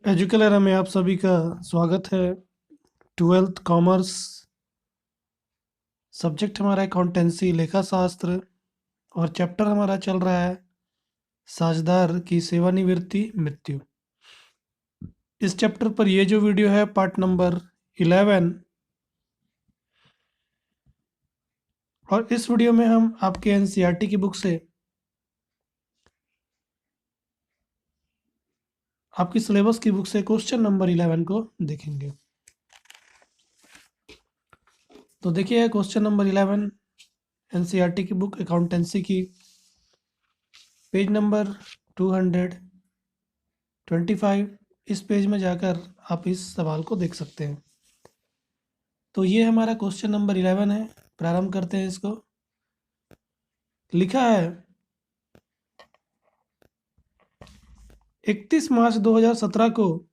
एजुकेलर में आप सभी का स्वागत है। ट्वेल्थ कॉमर्स सब्जेक्ट हमारा अकाउंटेंसी लेखा शास्त्र और चैप्टर हमारा चल रहा है साझेदार की सेवानिवृत्ति मृत्यु। इस चैप्टर पर ये जो वीडियो है पार्ट नंबर 11 और इस वीडियो में हम आपके एनसीईआरटी की बुक से आपकी सिलेबस की बुक से क्वेश्चन नंबर 11 को देखेंगे। तो देखिए क्वेश्चन नंबर 11 एनसीईआरटी की बुक अकाउंटेंसी की पेज नंबर 225। इस पेज में जाकर आप इस सवाल को देख सकते हैं। तो ये हमारा क्वेश्चन नंबर 11 है। प्रारंभ करते हैं इसको। लिखा है 31 मार्च 2017 को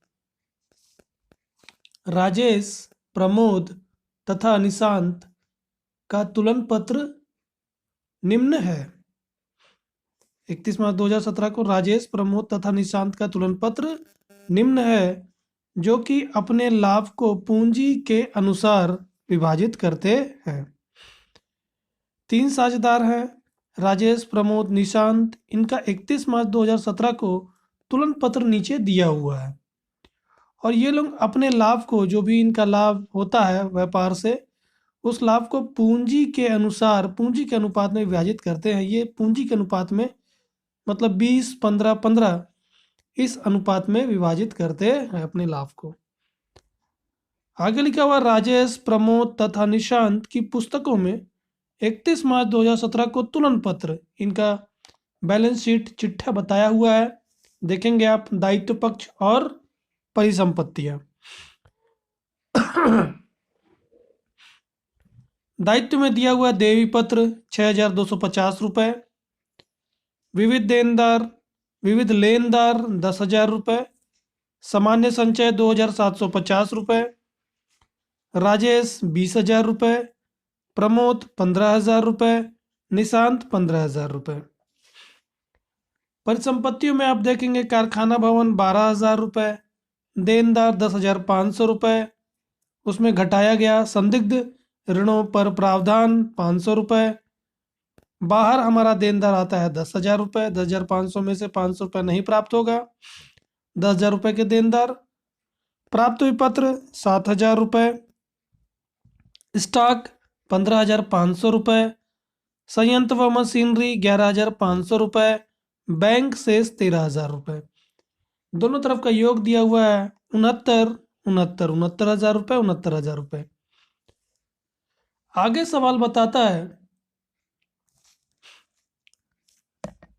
राजेश, प्रमोद तथा निशांत का तुलन पत्र निम्न है। 31 मार्च 2017 को राजेश, प्रमोद तथा निशांत का तुलन पत्र निम्न है, जो कि अपने लाभ को पूंजी के अनुसार विभाजित करते हैं। 3 साझेदार हैं, राजेश, प्रमोद, निशांत। इनका 31 मार्च 2017 को तुलन पत्र नीचे दिया हुआ है और ये लोग अपने लाभ को, जो भी इनका लाभ होता है व्यापार से, उस लाभ को पूंजी के अनुसार, पूंजी के अनुपात में विभाजित करते हैं। ये पूंजी के अनुपात में मतलब 20, 15, 15 इस अनुपात में विभाजित करते हैं अपने लाभ को। आगे लिखा हुआ राजेश, प्रमोद तथा निशांत की पुस्तकों में 31 मार्च 2017 को तुलन पत्र, इनका बैलेंस शीट चिट्ठा बताया हुआ है। देखेंगे आप दायित्व पक्ष और परिसंपत्तियां। दायित्व में दिया हुआ देवी पत्र 6,250 रुपये, विविध देनदार, विविध लेनदार 10,000 रुपये, सामान्य संचय 2,750 रुपये, राजेश 20,000 रुपये, प्रमोद 15,000 रुपये, निशांत 15,000 रुपये। परिसंपत्तियों में आप देखेंगे कारखाना भवन 12,000 रुपये, देनदार 10,500 रुपये, उसमें घटाया गया संदिग्ध ऋणों पर प्रावधान 500 रुपये। बाहर हमारा देनदार आता है 10,000 रुपये। 10,500 में से 500 रुपये नहीं प्राप्त होगा। 10,000 रुपये के देनदार। प्राप्त विपत्र 7,000 रुपये, स्टॉक 15,500 रुपये, संयंत्र व मशीनरी 11,500 रुपये, बैंक शेष 13,000 रुपये। दोनों तरफ का योग दिया हुआ है 69,000 रुपये, 69,000 रुपये। आगे सवाल बताता है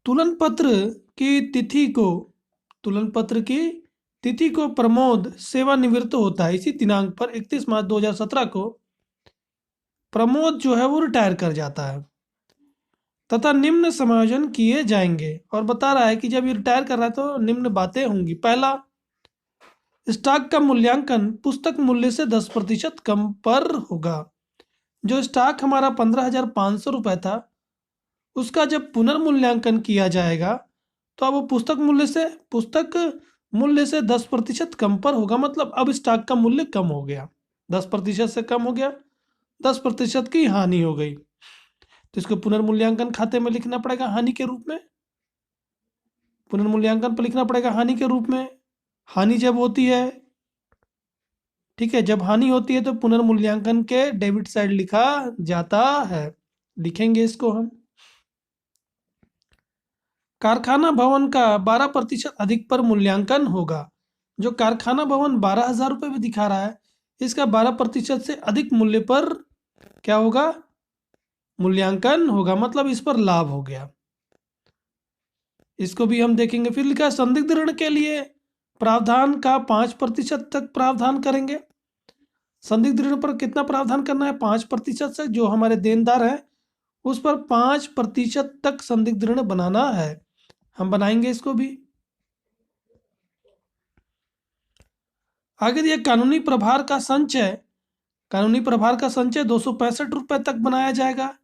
तुलन पत्र की तिथि को प्रमोद सेवानिवृत्त होता है। इसी दिनांक पर 31 मार्च 2017 को प्रमोद जो है वो रिटायर कर जाता है तथा निम्न समायोजन किए जाएंगे। और बता रहा है कि जब ये रिटायर कर रहा है तो निम्न बातें होंगी। पहला, स्टॉक का मूल्यांकन पुस्तक मूल्य से 10% कम पर होगा। जो स्टॉक हमारा 15,500 रुपये था, उसका जब पुनर्मूल्यांकन किया जाएगा तो अब वो पुस्तक मूल्य से 10% कम पर होगा। मतलब अब स्टॉक का मूल्य कम हो गया, 10% से कम हो गया, 10% की हानि हो गई। तो इसको पुनर्मूल्यांकन खाते में लिखना पड़ेगा हानि के रूप में। पुनर्मूल्यांकन पर लिखना पड़ेगा हानि के रूप में। हानि जब होती है, ठीक है, जब हानि होती है तो पुनर्मूल्यांकन के डेबिट साइड लिखा जाता है। लिखेंगे इसको हम। कारखाना भवन का 12% अधिक पर मूल्यांकन होगा। जो कारखाना भवन 12,000 रुपये में दिखा रहा है, इसका 12% से अधिक मूल्य पर क्या होगा? मूल्यांकन होगा। मतलब इस पर लाभ हो गया। इसको भी हम देखेंगे। फिर लिखा है संदिग्ध ऋण के लिए प्रावधान का 5% तक प्रावधान करेंगे। संदिग्ध ऋण पर कितना प्रावधान करना है? 5% से। जो हमारे देनदार हैं उस पर 5% तक संदिग्ध ऋण बनाना है। हम बनाएंगे इसको भी। आगे दिया कानूनी प्रभार का संचय। कानूनी प्रभार का संचय 265 रुपये तक बनाया जाएगा।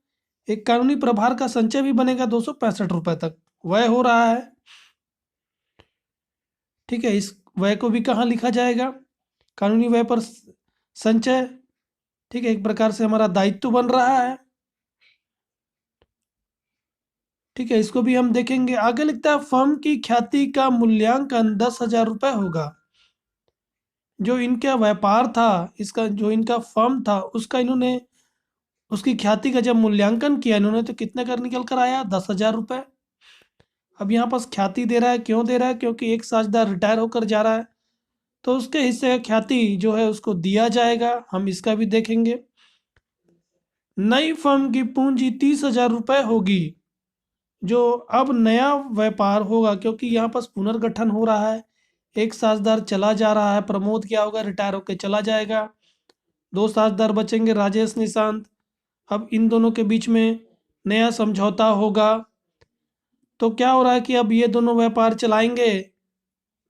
एक कानूनी प्रभार का संचय भी बनेगा 265 रुपये तक। वह हो रहा है, ठीक है। व्यय को भी कहाँ लिखा जाएगा, कानूनी व्यय पर संचय। ठीक है, एक प्रकार से हमारा दायित्व बन रहा है। ठीक है, इसको भी हम देखेंगे। आगे लिखता है फर्म की ख्याति का मूल्यांकन 10,000 रुपये होगा। जो इनका व्यापार था, इसका जो इनका फर्म था, उसका इन्होंने उसकी ख्याति का जब मूल्यांकन किया इन्होंने, तो कितने कर निकल कर आया, 10,000 रुपये। अब यहाँ पास ख्याति दे रहा है, क्यों दे रहा है, क्योंकि एक साझेदार रिटायर होकर जा रहा है, तो उसके हिस्से का ख्याति जो है उसको दिया जाएगा। हम इसका भी देखेंगे। नई फर्म की पूंजी 30,000 रुपये होगी। जो अब नया व्यापार होगा, क्योंकि यहाँ पास पुनर्गठन हो रहा है, एक साझेदार चला जा रहा है, प्रमोद क्या होगा, रिटायर होकर चला जाएगा। दो साझेदार बचेंगे, राजेश निशांत। अब इन दोनों के बीच में नया समझौता होगा। तो क्या हो रहा है कि अब ये दोनों व्यापार चलाएंगे,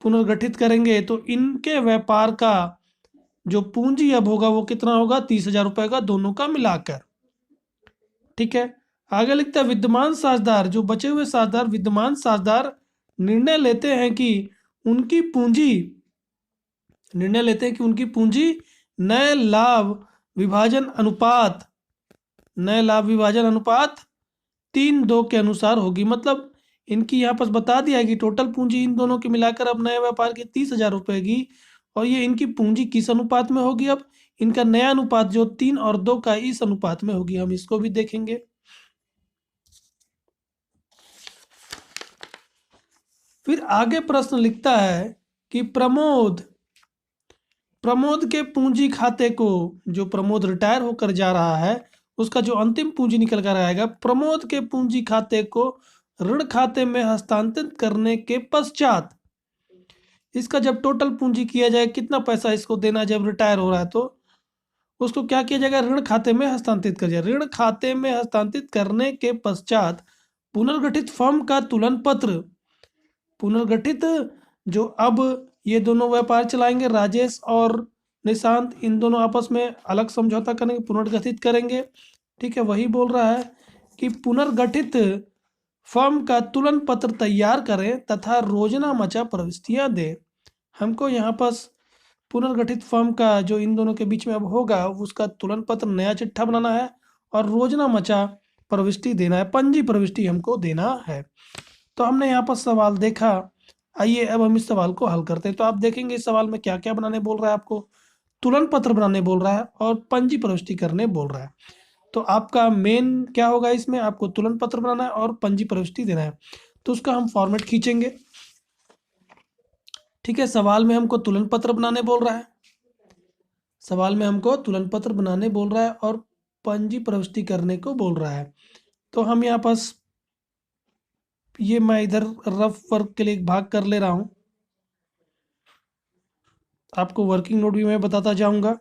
पुनर्गठित करेंगे, तो इनके व्यापार का जो पूंजी अब होगा वो कितना होगा, 30,000 रुपये का, दोनों का मिलाकर। ठीक है, आगे लिखता है विद्यमान साझेदार, जो बचे हुए साझेदार, विद्यमान साझेदार निर्णय लेते हैं कि उनकी पूंजी निर्णय लेते हैं कि उनकी पूंजी नए लाभ विभाजन अनुपात नए लाभ विभाजन अनुपात 3:2 के अनुसार होगी। मतलब इनकी यहाँ पर बता दिया है कि टोटल पूंजी इन दोनों की मिलाकर अब नए व्यापार की 30,000 रुपये की, और ये इनकी पूंजी किस अनुपात में होगी, अब इनका नया अनुपात जो 3 और 2 का, इस अनुपात में होगी। हम इसको भी देखेंगे। फिर आगे प्रश्न लिखता है कि प्रमोद प्रमोद के पूंजी खाते को, जो प्रमोद रिटायर होकर जा रहा है उसका जो अंतिम पूंजी निकल कर आएगा, प्रमोद के पूंजी खाते को ऋण खाते में हस्तांतरित करने के पश्चात, इसका जब टोटल पूंजी किया जाए, कितना पैसा इसको देना जब रिटायर हो रहा है, तो उसको क्या किया जाएगा, ऋण खाते में हस्तांतरित कर जाए। ऋण खाते में हस्तांतरित करने के पश्चात पुनर्गठित फर्म का तुलन पत्र, पुनर्गठित जो अब ये दोनों व्यापार चलाएंगे, राजेश और निशांत, इन दोनों आपस में अलग समझौता करेंगे, पुनर्गठित करेंगे। ठीक है, वही बोल रहा है कि पुनर्गठित फर्म का तुलन पत्र तैयार करें तथा रोजना मचा प्रविष्टियां दें। हमको यहाँ पास पुनर्गठित फर्म का जो इन दोनों के बीच में अब होगा, उसका तुलन पत्र, नया चिट्ठा बनाना है और रोजना मचा प्रविष्टि देना है, पंजी प्रविष्टि हमको देना है। तो हमने यहाँ पर सवाल देखा। आइए अब हम इस सवाल को हल करते हैं। तो आप देखेंगे इस सवाल में क्या क्या बनाने बोल रहा है, आपको तुलन पत्र बनाने बोल रहा है और पंजी प्रविष्टि करने बोल रहा है। तो आपका मेन क्या होगा, इसमें आपको तुलन पत्र बनाना है और पंजी प्रविष्टि देना है। तो उसका हम फॉर्मेट खींचेंगे। ठीक है, सवाल में हमको तुलन पत्र बनाने बोल रहा है, सवाल में हमको तुलन पत्र बनाने बोल रहा है और पंजी प्रविष्टि करने को बोल रहा है। तो हम यहाँ पास ये मैं इधर रफ वर्क के लिए एक भाग कर ले रहा हूँ, आपको वर्किंग नोट भी मैं बताता जाऊंगा,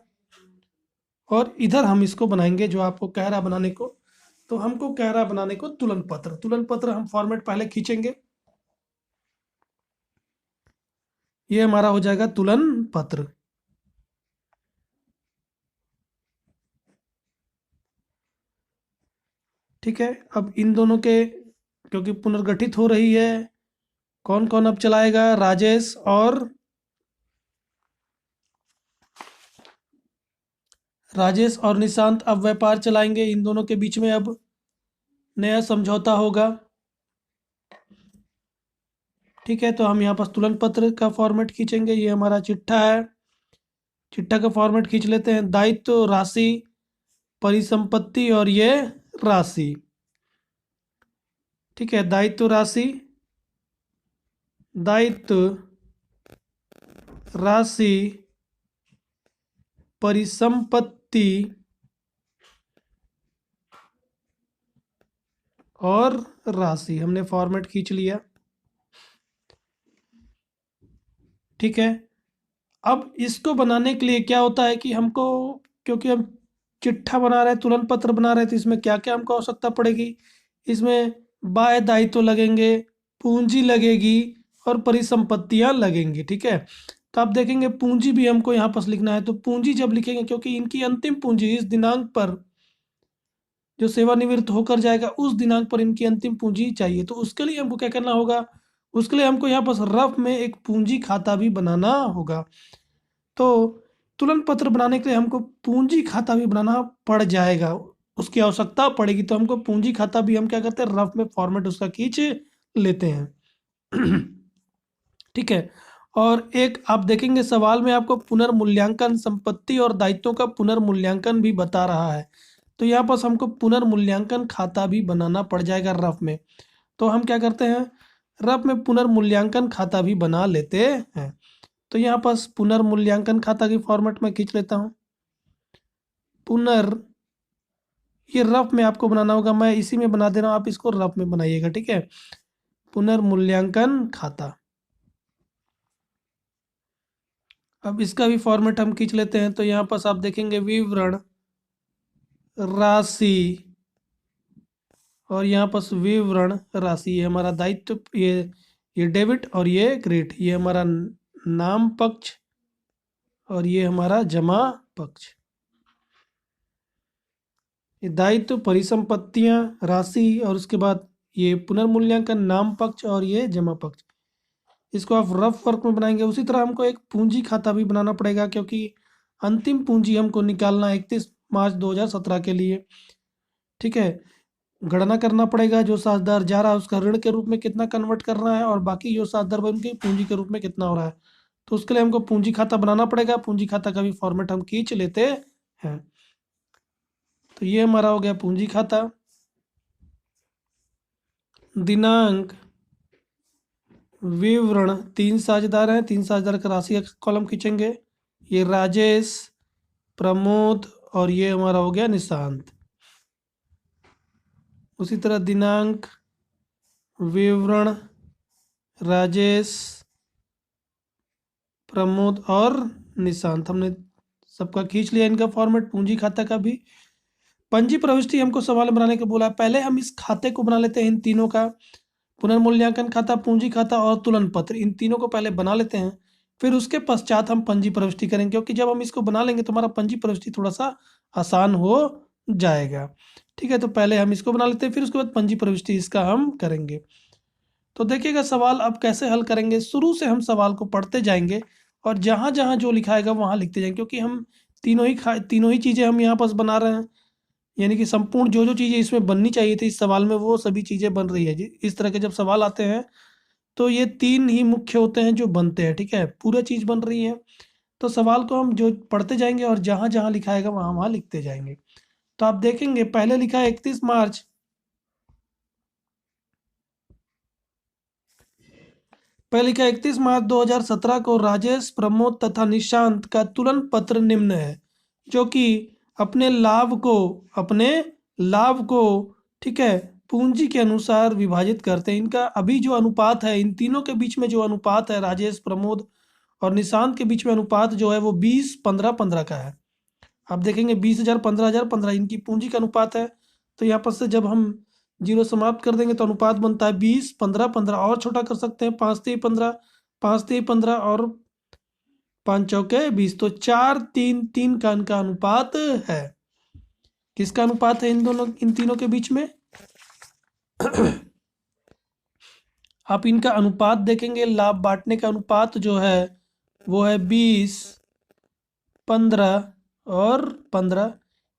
और इधर हम इसको बनाएंगे जो आपको कह रहा बनाने को। तो हमको कह रहा बनाने को तुलन पत्र हम फॉर्मेट पहले खींचेंगे। ये हमारा हो जाएगा तुलन पत्र। ठीक है, अब इन दोनों के, क्योंकि पुनर्गठित हो रही है, कौन कौन अब चलाएगा, राजेश और निशांत अब व्यापार चलाएंगे। इन दोनों के बीच में अब नया समझौता होगा। ठीक है, तो हम यहाँ पर तुलन पत्र का फॉर्मेट खींचेंगे। ये हमारा चिट्ठा है, चिट्ठा का फॉर्मेट खींच लेते हैं। दायित्व, राशि, परिसंपत्ति और ये राशि। ठीक है, दायित्व, राशि, दायित्व, राशि, परिसंपत्ति और राशि, हमने फॉर्मेट खींच लिया। ठीक है, अब इसको बनाने के लिए क्या होता है कि हमको, क्योंकि हम चिट्ठा बना रहे हैं, तुलन पत्र बना रहे हैं, तो इसमें क्या क्या हमको आवश्यकता पड़ेगी, इसमें बाह्य दायित्व लगेंगे, पूंजी लगेगी और परिसंपत्तियां लगेंगी। ठीक है, तो आप देखेंगे पूंजी भी हमको यहाँ पर लिखना है। तो पूंजी जब लिखेंगे, क्योंकि इनकी अंतिम पूंजी इस दिनांक पर, जो सेवानिवृत्त होकर जाएगा उस दिनांक पर इनकी अंतिम पूंजी चाहिए, तो उसके लिए हमको क्या करना होगा, उसके लिए हमको यहाँ पर रफ में एक पूंजी खाता भी बनाना होगा। तो तुलन पत्र बनाने के लिए हमको पूंजी खाता भी बनाना पड़ जाएगा, उसकी आवश्यकता पड़ेगी। तो हमको पूंजी खाता भी हम क्या करते हैं, रफ में फॉर्मेट उसका खींच लेते हैं। ठीक है। और एक आप देखेंगे सवाल में आपको पुनर्मूल्यांकन, संपत्ति और दायित्वों का पुनर्मूल्यांकन भी बता रहा है। तो यहाँ पर हमको पुनर्मूल्यांकन खाता भी बनाना पड़ जाएगा रफ में। तो हम क्या करते हैं, रफ में पुनर्मूल्यांकन खाता भी बना लेते हैं। तो यहाँ पर पुनर्मूल्यांकन खाता की फॉर्मेट में खींच लेता हूँ। पुनर, ये रफ में आपको बनाना होगा, मैं इसी में बना दे रहा हूँ, आप इसको रफ में बनाइएगा। ठीक है। पुनर्मूल्यांकन खाता, अब इसका भी फॉर्मेट हम खींच लेते हैं। तो यहाँ पर आप देखेंगे विवरण, राशि, और यहाँ पर विवरण राशि, ये हमारा दायित्व, ये डेबिट और ये क्रेडिट, ये हमारा नाम पक्ष और ये हमारा जमा पक्ष। ये दायित्व, परिसंपत्तियां, राशि, और उसके बाद ये पुनर्मूल्यांकन, नाम पक्ष और ये जमा पक्ष। इसको आप रफ वर्क में बनाएंगे। उसी तरह हमको एक पूंजी खाता भी बनाना पड़ेगा, क्योंकि अंतिम पूंजी हमको निकालना है 31 मार्च 2017 के लिए। ठीक है। गणना करना पड़ेगा, जो 7,000 जा रहा है उसका ऋण के रूप में कितना कन्वर्ट करना है, और बाकी जो 7,000 उनकी पूंजी के रूप में कितना हो रहा है। तो उसके लिए हमको पूंजी खाता बनाना पड़ेगा। पूंजी खाता का भी फॉर्मेट हम खींच लेते हैं। तो ये हमारा हो गया पूंजी खाता। दिनांक, विवरण, 3 साझेदार हैं, 3 साझेदार का राशि का कॉलम खींचेंगे। ये राजेश, प्रमोद और ये हमारा हो गया निशांत। उसी तरह दिनांक, विवरण, राजेश, प्रमोद और निशांत, हमने सबका खींच लिया इनका फॉर्मेट। पूंजी खाता का भी पंजी प्रविष्टि हमको सवाल बनाने को बोला है। पहले हम इस खाते को बना लेते हैं, इन तीनों का, पुनर्मूल्यांकन खाता, पूंजी खाता और तुलन पत्र, इन तीनों को पहले बना लेते हैं। फिर उसके पश्चात हम पंजी प्रविष्टि करेंगे, क्योंकि जब हम इसको बना लेंगे तो हमारा पंजी प्रविष्टि थोड़ा सा आसान हो जाएगा। ठीक है। तो पहले हम इसको बना लेते हैं, फिर उसके बाद पंजी प्रविष्टि इसका हम करेंगे। तो देखिएगा सवाल अब कैसे हल करेंगे। शुरू से हम सवाल को पढ़ते जाएंगे और जहां जहां जो लिखाएगा वहां लिखते जाएंगे, क्योंकि हम तीनों ही चीजें हम यहाँ पर बना रहे हैं। यानी कि संपूर्ण जो जो चीजें इसमें बननी चाहिए थी इस सवाल में, वो सभी चीजें बन रही है जी। इस तरह के जब सवाल आते हैं तो ये तीन ही मुख्य होते हैं जो बनते हैं। ठीक है। पूरा चीज बन रही है। तो सवाल को हम जो पढ़ते जाएंगे और जहां जहां लिखाएगा वहां वहां लिखते जाएंगे। तो आप देखेंगे पहले लिखा है 31 मार्च, पहले लिखा 31 मार्च 2017 को राजेश, प्रमोद तथा निशांत का तुलन पत्र निम्न है, जो कि अपने लाभ को अपने लाभ को ठीक है, पूंजी के अनुसार विभाजित करते हैं। इनका अभी जो अनुपात है, इन तीनों के बीच में जो अनुपात है, राजेश, प्रमोद और निशांत के बीच में अनुपात जो है वो 20-15-15 का है। आप देखेंगे 20,000, 15,000, 15, इनकी पूंजी का अनुपात है। तो यहाँ पर से जब हम जीरो समाप्त कर देंगे तो अनुपात बनता है 20-15-15, और छोटा कर सकते हैं 5-3-15, 5-3-15 और 5-4-20। तो 4-3-3 का इनका अनुपात है। किसका अनुपात है इन तीनों के बीच में? आप इनका अनुपात देखेंगे, लाभ बांटने का अनुपात जो है वो है 20-15 और 15।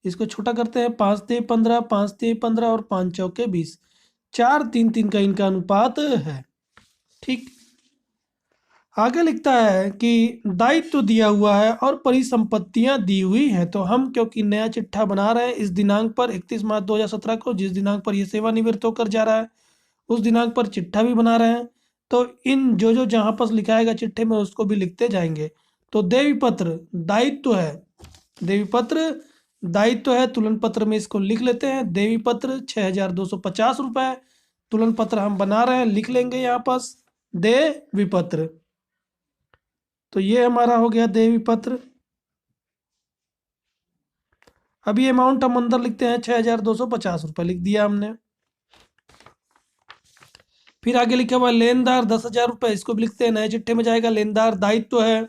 इसको छोटा करते हैं, 5-3-15, 5-3-15 और 5-4-20। 4-3-3 का इनका अनुपात है। ठीक। आगे लिखता है कि दायित्व दिया हुआ है और परिसंपत्तियां दी हुई है। तो हम क्योंकि नया चिट्ठा बना रहे हैं इस दिनांक पर 31 मार्च 2017 को, जिस दिनांक पर यह सेवानिवृत्त होकर जा रहा है उस दिनांक पर चिट्ठा भी बना रहे हैं। तो इन जो जो जहां पर लिखाएगा चिट्ठे में उसको भी लिखते जाएंगे। तो देवी पत्र दायित्व है, देवी पत्र दायित्व है, तुलन पत्र में इसको लिख लेते हैं। देवी पत्र 6,250 रुपए, तुलन पत्र हम बना रहे हैं, लिख लेंगे यहाँ पास देवी पत्र। तो ये हमारा हो गया देवी पत्र। अभी अमाउंट हम अंदर लिखते हैं, 6,250 रुपये लिख दिया हमने। फिर आगे लिखा हुआ लेनदार 10,000 रुपये, इसको भी लिखते हैं, नए चिट्ठे में जाएगा। लेनदार दायित्व है,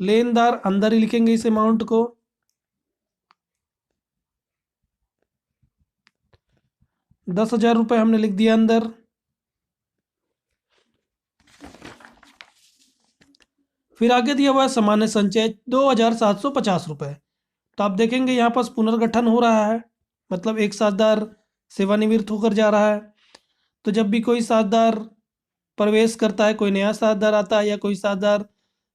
लेनदार अंदर ही लिखेंगे इस अमाउंट को। 10,000 रुपये हमने लिख दिया अंदर। फिर आगे दिया हुआ है सामान्य संचय 2,750 रुपये। तो आप देखेंगे यहाँ पास पुनर्गठन हो रहा है, मतलब एक साझेदार सेवानिवृत्त होकर जा रहा है। तो जब भी कोई साझेदार प्रवेश करता है, कोई नया साझेदार आता है या कोई साझेदार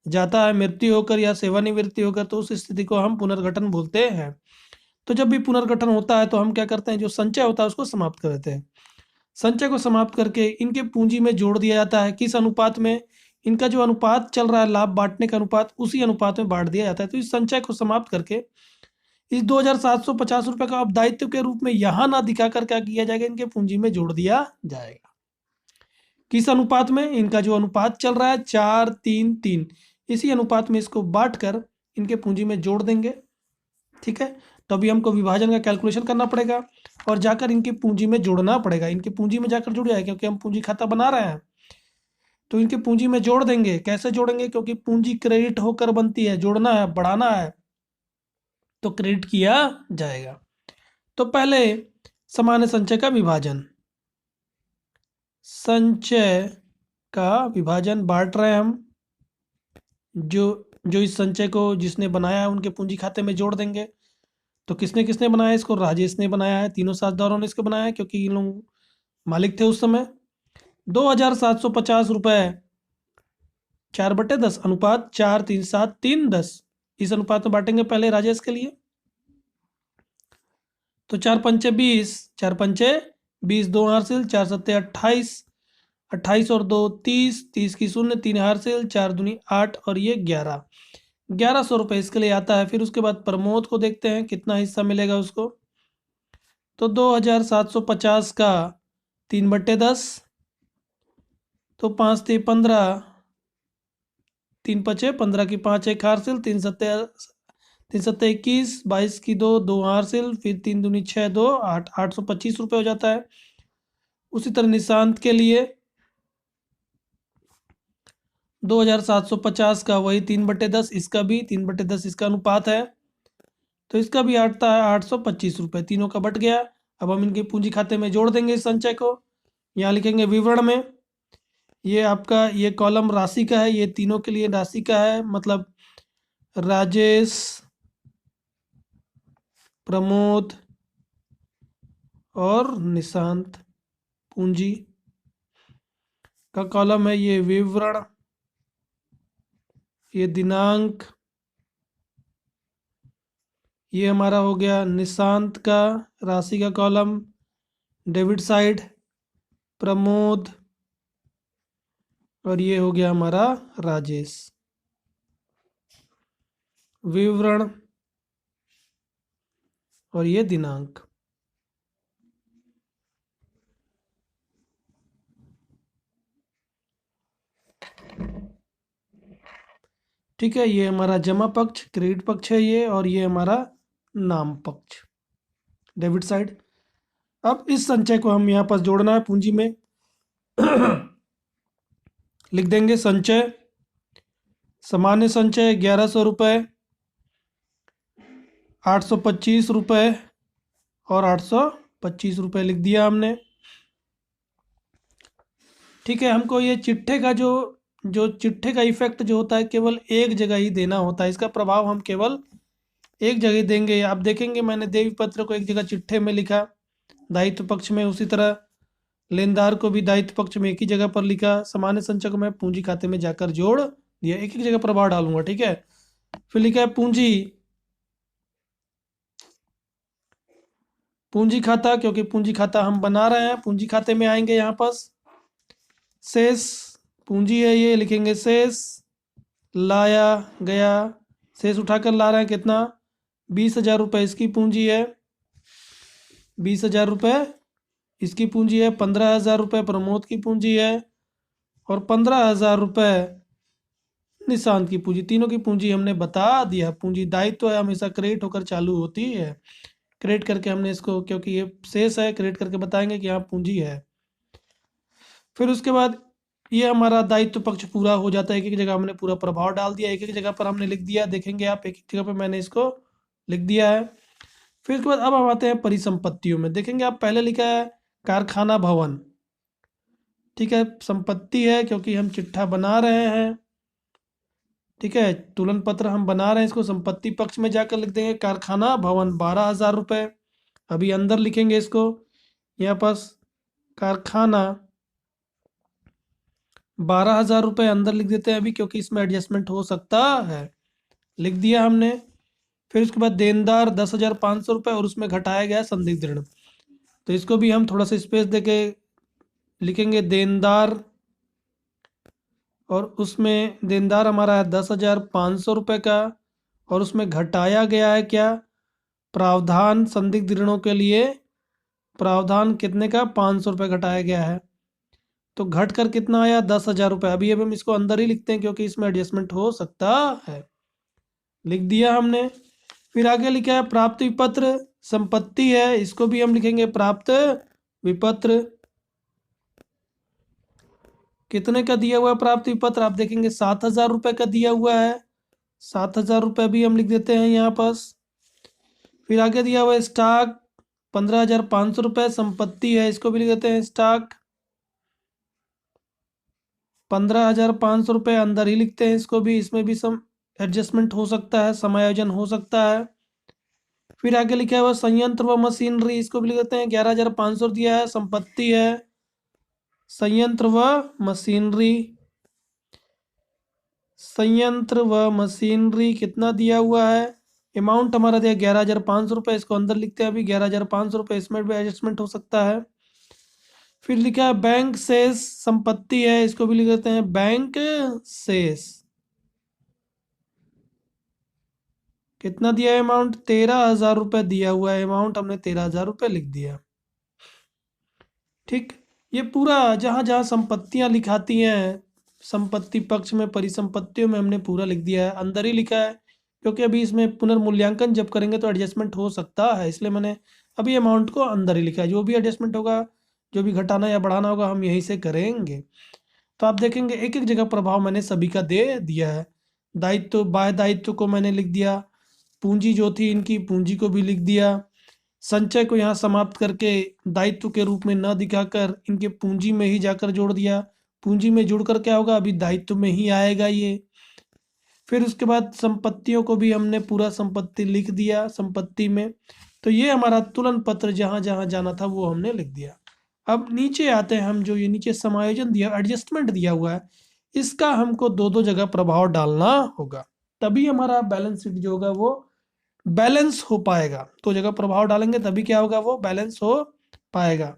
जाता है मृत्यु होकर या सेवानिवृत्ति होकर, तो उस स्थिति को हम पुनर्गठन बोलते हैं। तो जब भी पुनर्गठन होता है तो हम क्या करते हैं, जो संचय होता है उसको समाप्त कर देते हैं। संचय को समाप्त करके इनके पूंजी में जोड़ दिया जाता है। किस अनुपात में? इनका जो अनुपात चल रहा है लाभ बांटने का अनुपात, उसी अनुपात में बांट दिया जाता है। तो इस संचय को समाप्त करके इस 2,750 रुपये का अब दायित्व के रूप में यहाँ ना दिखाकर क्या किया जाएगा, इनके पूंजी में जोड़ दिया जाएगा। किस अनुपात में? इनका जो अनुपात चल रहा है 4:3:3, इसी अनुपात में इसको बांट कर इनके पूंजी में जोड़ देंगे। ठीक है, तो अभी हमको विभाजन का कैलकुलेशन करना पड़ेगा और जाकर इनकी पूंजी में जोड़ना पड़ेगा। इनकी पूंजी में जाकर जुड़ जाए, क्योंकि हम पूंजी खाता बना रहे हैं। तो इनके पूंजी में जोड़ देंगे। कैसे जोड़ेंगे? क्योंकि पूंजी क्रेडिट होकर बनती है, जोड़ना है, बढ़ाना है, तो क्रेडिट किया जाएगा। तो पहले सामान्य संचय का विभाजन, संचय का विभाजन बांट रहे हैं हम। जो जो इस संचय को जिसने बनाया है उनके पूंजी खाते में जोड़ देंगे। तो किसने किसने बनाया इसको? राजेश ने बनाया है, तीनों साझेदारों ने इसको बनाया है, क्योंकि इन लोग मालिक थे उस समय। 2,750 रुपये 4/10 अनुपात 4:3:7:3:10, इस अनुपात में बांटेंगे पहले राजेश के लिए। तो 4×5 = 20, 4×5 = 20, 2 हारसिल, 4×7 = 28, 28 और 2 30, 30 की 0, 3 हारसिल, 4 दूनी 8 और ये 11, 1100 रुपये इसके लिए आता है। फिर उसके बाद प्रमोद को देखते हैं कितना हिस्सा मिलेगा उसको। तो 2,750 का 3/10, तो 5×3 = 15, 3×5 = 15 की 5 1 हारसिल, 3×7 = 21, 22 की 2 2 हारसिल, फिर 3 दूनी 6 2 8, 825 रुपये हो जाता है। उसी तरह निशांत के लिए 2,750 का वही 3/10, इसका भी 3/10 इसका अनुपात है, तो इसका भी आता है 825 रुपये। तीनों का बट गया। अब हम इनके पूंजी खाते में जोड़ देंगे इस संचय को। यहाँ लिखेंगे विवरण में, ये आपका ये कॉलम राशि का है, ये तीनों के लिए राशि का है, मतलब राजेश, प्रमोद और निशांत पूंजी का कॉलम है। ये विवरण, ये दिनांक, ये हमारा हो गया निशांत का राशि का कॉलम, डेबिट साइड प्रमोद, और ये हो गया हमारा राजेश। विवरण और ये दिनांक। ठीक है, ये हमारा जमा पक्ष, क्रेडिट पक्ष है ये, और ये हमारा नाम पक्ष, डेबिट साइड। अब इस संचय को हम यहाँ पर जोड़ना है पूंजी में। लिख देंगे संचय, सामान्य संचय 1100 रुपये, 825 रुपये और 825 रुपये लिख दिया हमने। ठीक है, हमको ये चिट्ठे का जो चिट्ठे का इफेक्ट जो होता है केवल एक जगह ही देना होता है, इसका प्रभाव हम केवल एक जगह देंगे। आप देखेंगे मैंने देवी पत्र को एक जगह चिट्ठे में लिखा दायित्व पक्ष में, उसी तरह लेनदार को भी दायित्व पक्ष में एक ही जगह पर लिखा। सामान्य संचय को मैं पूंजी खाते में जाकर जोड़ दिया, एक एक जगह प्रभाव डालूंगा। ठीक है, फिर लिखा है पूंजी, पूंजी खाता, क्योंकि पूंजी खाता हम बना रहे हैं। पूंजी खाते में आएंगे यहाँ पास शेष पूंजी है, ये लिखेंगे शेष लाया गया, शेष उठाकर ला रहे हैं कितना, 20,000 रुपये इसकी पूंजी है, 20,000 रुपये इसकी पूंजी है, 15,000 रुपये प्रमोद की पूंजी है और 15,000 रुपये निशांत की पूंजी। तीनों की पूंजी हमने बता दिया। पूंजी दायित्व है, हमेशा क्रेडिट होकर चालू होती है। क्रेडिट करके हमने इसको, क्योंकि ये शेष है, क्रेडिट करके बताएंगे कि यहाँ पूंजी है। फिर उसके बाद ये हमारा दायित्व पक्ष पूरा हो जाता है। एक एक जगह हमने पूरा प्रभाव डाल दिया, एक एक जगह पर हमने लिख दिया। देखेंगे आप एक एक जगह पर मैंने इसको लिख दिया है। फिर उसके बाद अब हम आते हैं परिसंपत्तियों में। देखेंगे आप पहले लिखा है कारखाना भवन। ठीक है, संपत्ति है क्योंकि हम चिट्ठा बना रहे हैं। ठीक है, तुलन पत्र हम बना रहे हैं, इसको संपत्ति पक्ष में जाकर लिख देंगे कारखाना भवन 12,000 रुपये। अभी अंदर लिखेंगे इसको, यहाँ पास कारखाना 12,000 रुपये अंदर लिख देते हैं अभी, क्योंकि इसमें एडजस्टमेंट हो सकता है। लिख दिया हमने। फिर उसके बाद देनदार 10,500 रुपये और उसमें घटाया गया है संदिग्ध ऋण। तो इसको भी हम थोड़ा सा स्पेस देके लिखेंगे देनदार, और उसमें देनदार हमारा है 10,500 रुपये का, और उसमें घटाया गया है क्या, प्रावधान संदिग्ध ऋणों के लिए प्रावधान कितने का 500 रुपये घटाया गया है। तो घट कर कितना आया 10,000 रुपये। अभी हम इसको अंदर ही लिखते हैं क्योंकि इसमें एडजस्टमेंट हो सकता है। लिख दिया हमने। फिर आगे लिखा है प्राप्त विपत्र संपत्ति है, इसको भी हम लिखेंगे प्राप्त विपत्र। कितने का दिया हुआ है प्राप्त विपत्र, आप देखेंगे 7,000 रुपये का दिया हुआ है। 7,000 रुपये भी हम लिख देते हैं यहाँ पास। फिर आगे दिया हुआ है स्टॉक 15,500 रुपये संपत्ति है, इसको भी लिख देते हैं स्टॉक 15,500 रुपये अंदर ही लिखते हैं इसको भी। इसमें भी सम एडजस्टमेंट हो सकता है, समायोजन हो सकता है। फिर आगे लिखा हुआ संयंत्र व मशीनरी, इसको भी लिख देते हैं 11,500 दिया है, संपत्ति है संयंत्र व मशीनरी। संयंत्र व मशीनरी कितना दिया हुआ है, अमाउंट हमारा दिया 11,500 रुपये, इसको अंदर लिखते हैं अभी 11,500 रुपये, इसमें भी एडजस्टमेंट हो सकता है। फिर लिखा है बैंक शेष संपत्ति है, इसको भी लिख देते हैं बैंक शेष। कितना दिया है अमाउंट, 13,000 रुपये दिया हुआ है अमाउंट, हमने 13,000 रुपये लिख दिया। ठीक, ये पूरा जहाँ जहाँ संपत्तियाँ लिखाती हैं संपत्ति पक्ष में परिसंपत्तियों में हमने पूरा लिख दिया है, अंदर ही लिखा है क्योंकि अभी इसमें पुनर्मूल्यांकन जब करेंगे तो एडजस्टमेंट हो सकता है, इसलिए मैंने अभी अमाउंट को अंदर ही लिखा है। जो भी एडजस्टमेंट होगा, जो भी घटाना या बढ़ाना होगा, हम यहीं से करेंगे। तो आप देखेंगे एक एक जगह प्रभाव मैंने सभी का दे दिया है। दायित्व बाह्य दायित्व को मैंने लिख दिया, पूंजी जो थी इनकी पूंजी को भी लिख दिया, संचय को यहाँ समाप्त करके दायित्व के रूप में न दिखाकर इनके पूंजी में ही जाकर जोड़ दिया। पूंजी में जुड़कर क्या होगा, अभी दायित्व में ही आएगा ये। फिर उसके बाद संपत्तियों को भी हमने पूरा संपत्ति लिख दिया संपत्ति में। तो ये हमारा तुलन पत्र जहाँ जहाँ जाना था वो हमने लिख दिया। अब नीचे आते हैं हम, जो ये नीचे समायोजन दिया एडजस्टमेंट दिया हुआ है, इसका हमको दो दो जगह प्रभाव डालना होगा, तभी हमारा बैलेंस शीट जो होगा वो बैलेंस हो पाएगा। तो जगह प्रभाव डालेंगे तभी क्या होगा, वो बैलेंस हो पाएगा।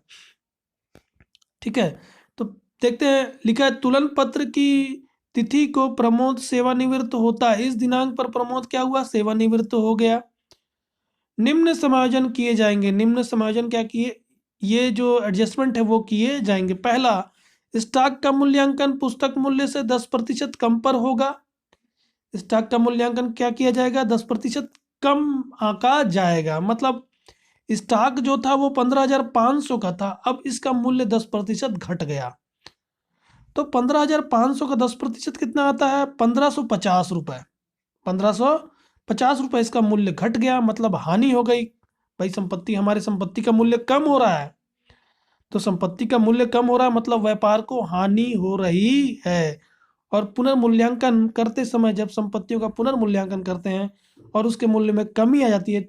ठीक है, तो देखते हैं। लिखा है तुलन पत्र की तिथि को प्रमोद सेवानिवृत्त होता है, इस दिनांक पर प्रमोद क्या हुआ, सेवानिवृत्त हो गया। निम्न समायोजन किए जाएंगे, निम्न समायोजन क्या किए, ये जो एडजस्टमेंट है वो किए जाएंगे। पहला, स्टॉक का मूल्यांकन पुस्तक मूल्य से 10% कम पर होगा। स्टॉक का मूल्यांकन क्या किया जाएगा, 10% कम आंका जाएगा। मतलब स्टॉक जो था वो 15,500 का था, अब इसका मूल्य 10% घट गया। तो 15,500 का 10% कितना आता है, 1,550 रुपये। 1,550 रुपये इसका मूल्य घट गया, मतलब हानि हो गई। भाई संपत्ति, हमारे संपत्ति का मूल्य कम हो रहा है, तो संपत्ति का मूल्य कम हो रहा है मतलब व्यापार को हानि हो रही है। और पुनर्मूल्यांकन करते समय जब संपत्तियों का पुनर्मूल्यांकन करते हैं और उसके मूल्य में कमी आ जाती है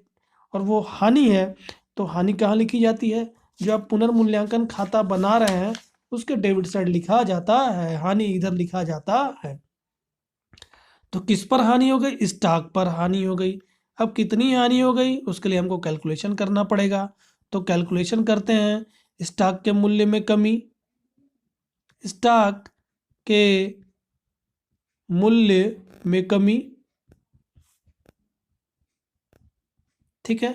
और वो हानि है, तो हानि कहाँ लिखी जाती है, जो आप पुनर्मूल्यांकन खाता बना रहे हैं उसके डेबिट साइड लिखा जाता है, हानि इधर लिखा जाता है। तो किस पर हानि हो गई, स्टॉक पर हानि हो गई। अब कितनी हानि हो गई उसके लिए हमको कैलकुलेशन करना पड़ेगा। तो कैलकुलेशन करते हैं, स्टॉक के मूल्य में कमी, स्टॉक के मूल्य में कमी। ठीक है,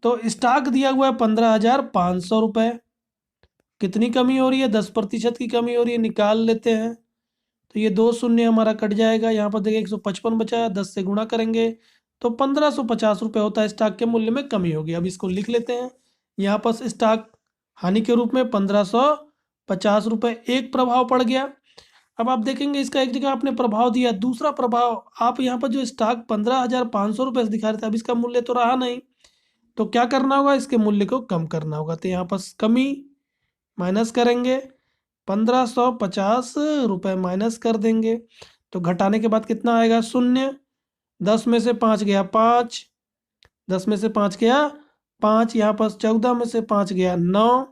तो स्टॉक दिया हुआ है 15,500 रुपये, कितनी कमी हो रही है, 10% की कमी हो रही है, निकाल लेते हैं। तो ये 2 शून्य हमारा कट जाएगा, यहाँ पर देखिए 155 बचा, 10 से गुणा करेंगे तो 1,550 रुपये होता है, स्टॉक के मूल्य में कमी होगी। अब इसको लिख लेते हैं, यहाँ पर स्टॉक हानि के रूप में 1,550 रुपये एक प्रभाव पड़ गया। अब आप देखेंगे इसका एक जगह आपने प्रभाव दिया, दूसरा प्रभाव आप यहाँ पर जो स्टॉक 15,500 रुपये से दिखा रहे थे, अब इसका मूल्य तो रहा नहीं, तो क्या करना होगा, इसके मूल्य को कम करना होगा। तो यहाँ पर कमी माइनस करेंगे, 1,550 रुपये माइनस कर देंगे, तो घटाने के बाद कितना आएगा? 0। 10 में से 5 गया 5, 10 में से 5 गया 5, यहाँ पर 14 में से 5 गया 9,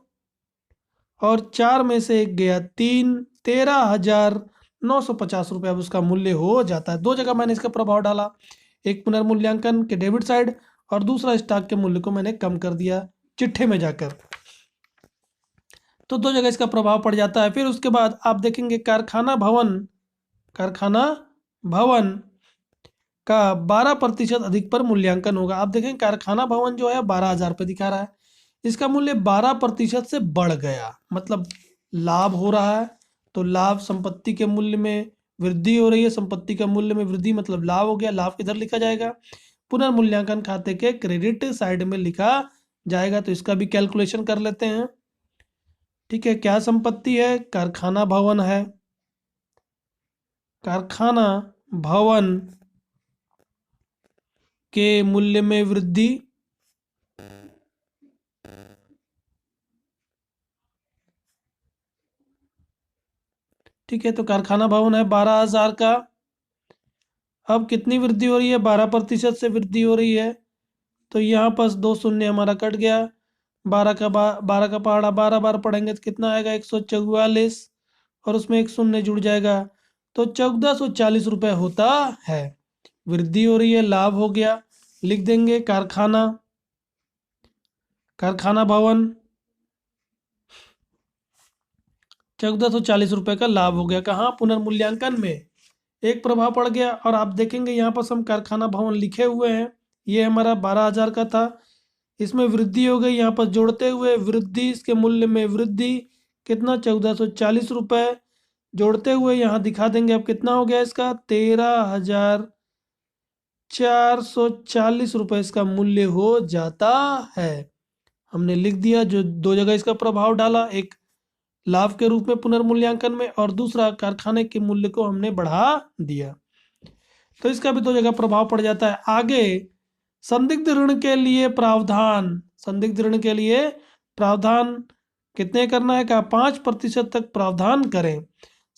और 4 में से 1 गया 3, 13,950 रुपये अब उसका मूल्य हो जाता है। दो जगह मैंने इसका प्रभाव डाला, एक पुनर्मूल्यांकन के डेबिट साइड और दूसरा स्टॉक के मूल्य को मैंने कम कर दिया चिट्ठे में जाकर। तो दो जगह इसका प्रभाव पड़ जाता है। फिर उसके बाद आप देखेंगे कारखाना भवन का 12% अधिक पर मूल्यांकन होगा। आप देखें कारखाना भवन जो है 12,000 रुपये दिखा रहा है, इसका मूल्य 12% से बढ़ गया, मतलब लाभ हो रहा है। तो लाभ संपत्ति के मूल्य में वृद्धि हो रही है, संपत्ति का मूल्य में वृद्धि मतलब लाभ हो गया। लाभ किधर लिखा जाएगा? पुनर्मूल्यांकन खाते के क्रेडिट साइड में लिखा जाएगा। तो इसका भी कैलकुलेशन कर लेते हैं। ठीक है, क्या संपत्ति है? कारखाना भवन है। कारखाना भवन के मूल्य में वृद्धि, ठीक है, तो कारखाना भवन है 12,000 का। अब कितनी वृद्धि हो रही है? 12% से वृद्धि हो रही है। तो यहाँ पर 2 शून्य हमारा कट गया। 12 का पहाड़ा 12 बार पढ़ेंगे तो कितना आएगा? 144, और उसमें एक शून्य जुड़ जाएगा तो 1440 रुपये होता है। वृद्धि हो रही है, लाभ हो गया। लिख देंगे कारखाना भवन 1440 रुपये का लाभ हो गया। कहाँ? पुनर्मूल्यांकन में एक प्रभाव पड़ गया। और आप देखेंगे यहाँ पर हम कारखाना भवन लिखे हुए हैं, ये हमारा 12,000 का था, इसमें वृद्धि हो गई। यहाँ पर जोड़ते हुए वृद्धि, इसके मूल्य में वृद्धि कितना? 1440 रुपये। जोड़ते हुए यहाँ दिखा देंगे अब कितना हो गया इसका? 13,440 रुपये इसका मूल्य हो जाता है। हमने लिख दिया। जो दो जगह इसका प्रभाव डाला, एक लाभ के रूप में पुनर्मूल्यांकन में, और दूसरा कारखाने के मूल्य को हमने बढ़ा दिया, तो इसका भी दो जगह प्रभाव पड़ जाता है। आगे संदिग्ध ऋण के लिए प्रावधान, संदिग्ध ऋण के लिए प्रावधान कितने करना है? का 5% तक प्रावधान करें।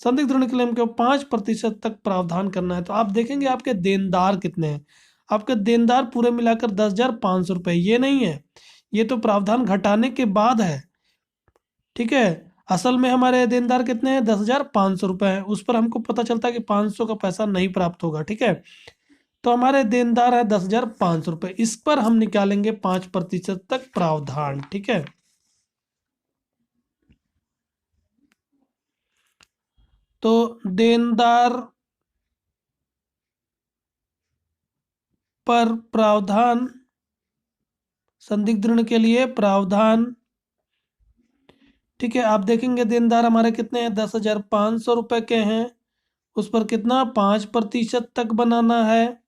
संदिग्ध ऋण के लिए हमको 5% तक प्रावधान करना है। तो आप देखेंगे आपके देनदार कितने हैं। आपके देनदार पूरे मिलाकर 10,500 रुपये, ये नहीं है, ये तो प्रावधान घटाने के बाद है। ठीक है, असल में हमारे देनदार कितने हैं? 10,500 रुपये हैं। उस पर हमको पता चलता है कि 500 का पैसा नहीं प्राप्त होगा। ठीक है, तो हमारे देनदार है 10,500 रुपये, इस पर हम निकालेंगे 5% तक प्रावधान। ठीक है, तो देनदार पर प्रावधान, संदिग्ध ऋण के लिए प्रावधान। ठीक है, आप देखेंगे देनदार हमारे कितने हैं? 10,500 रुपये के हैं, उस पर कितना? 5% तक बनाना है।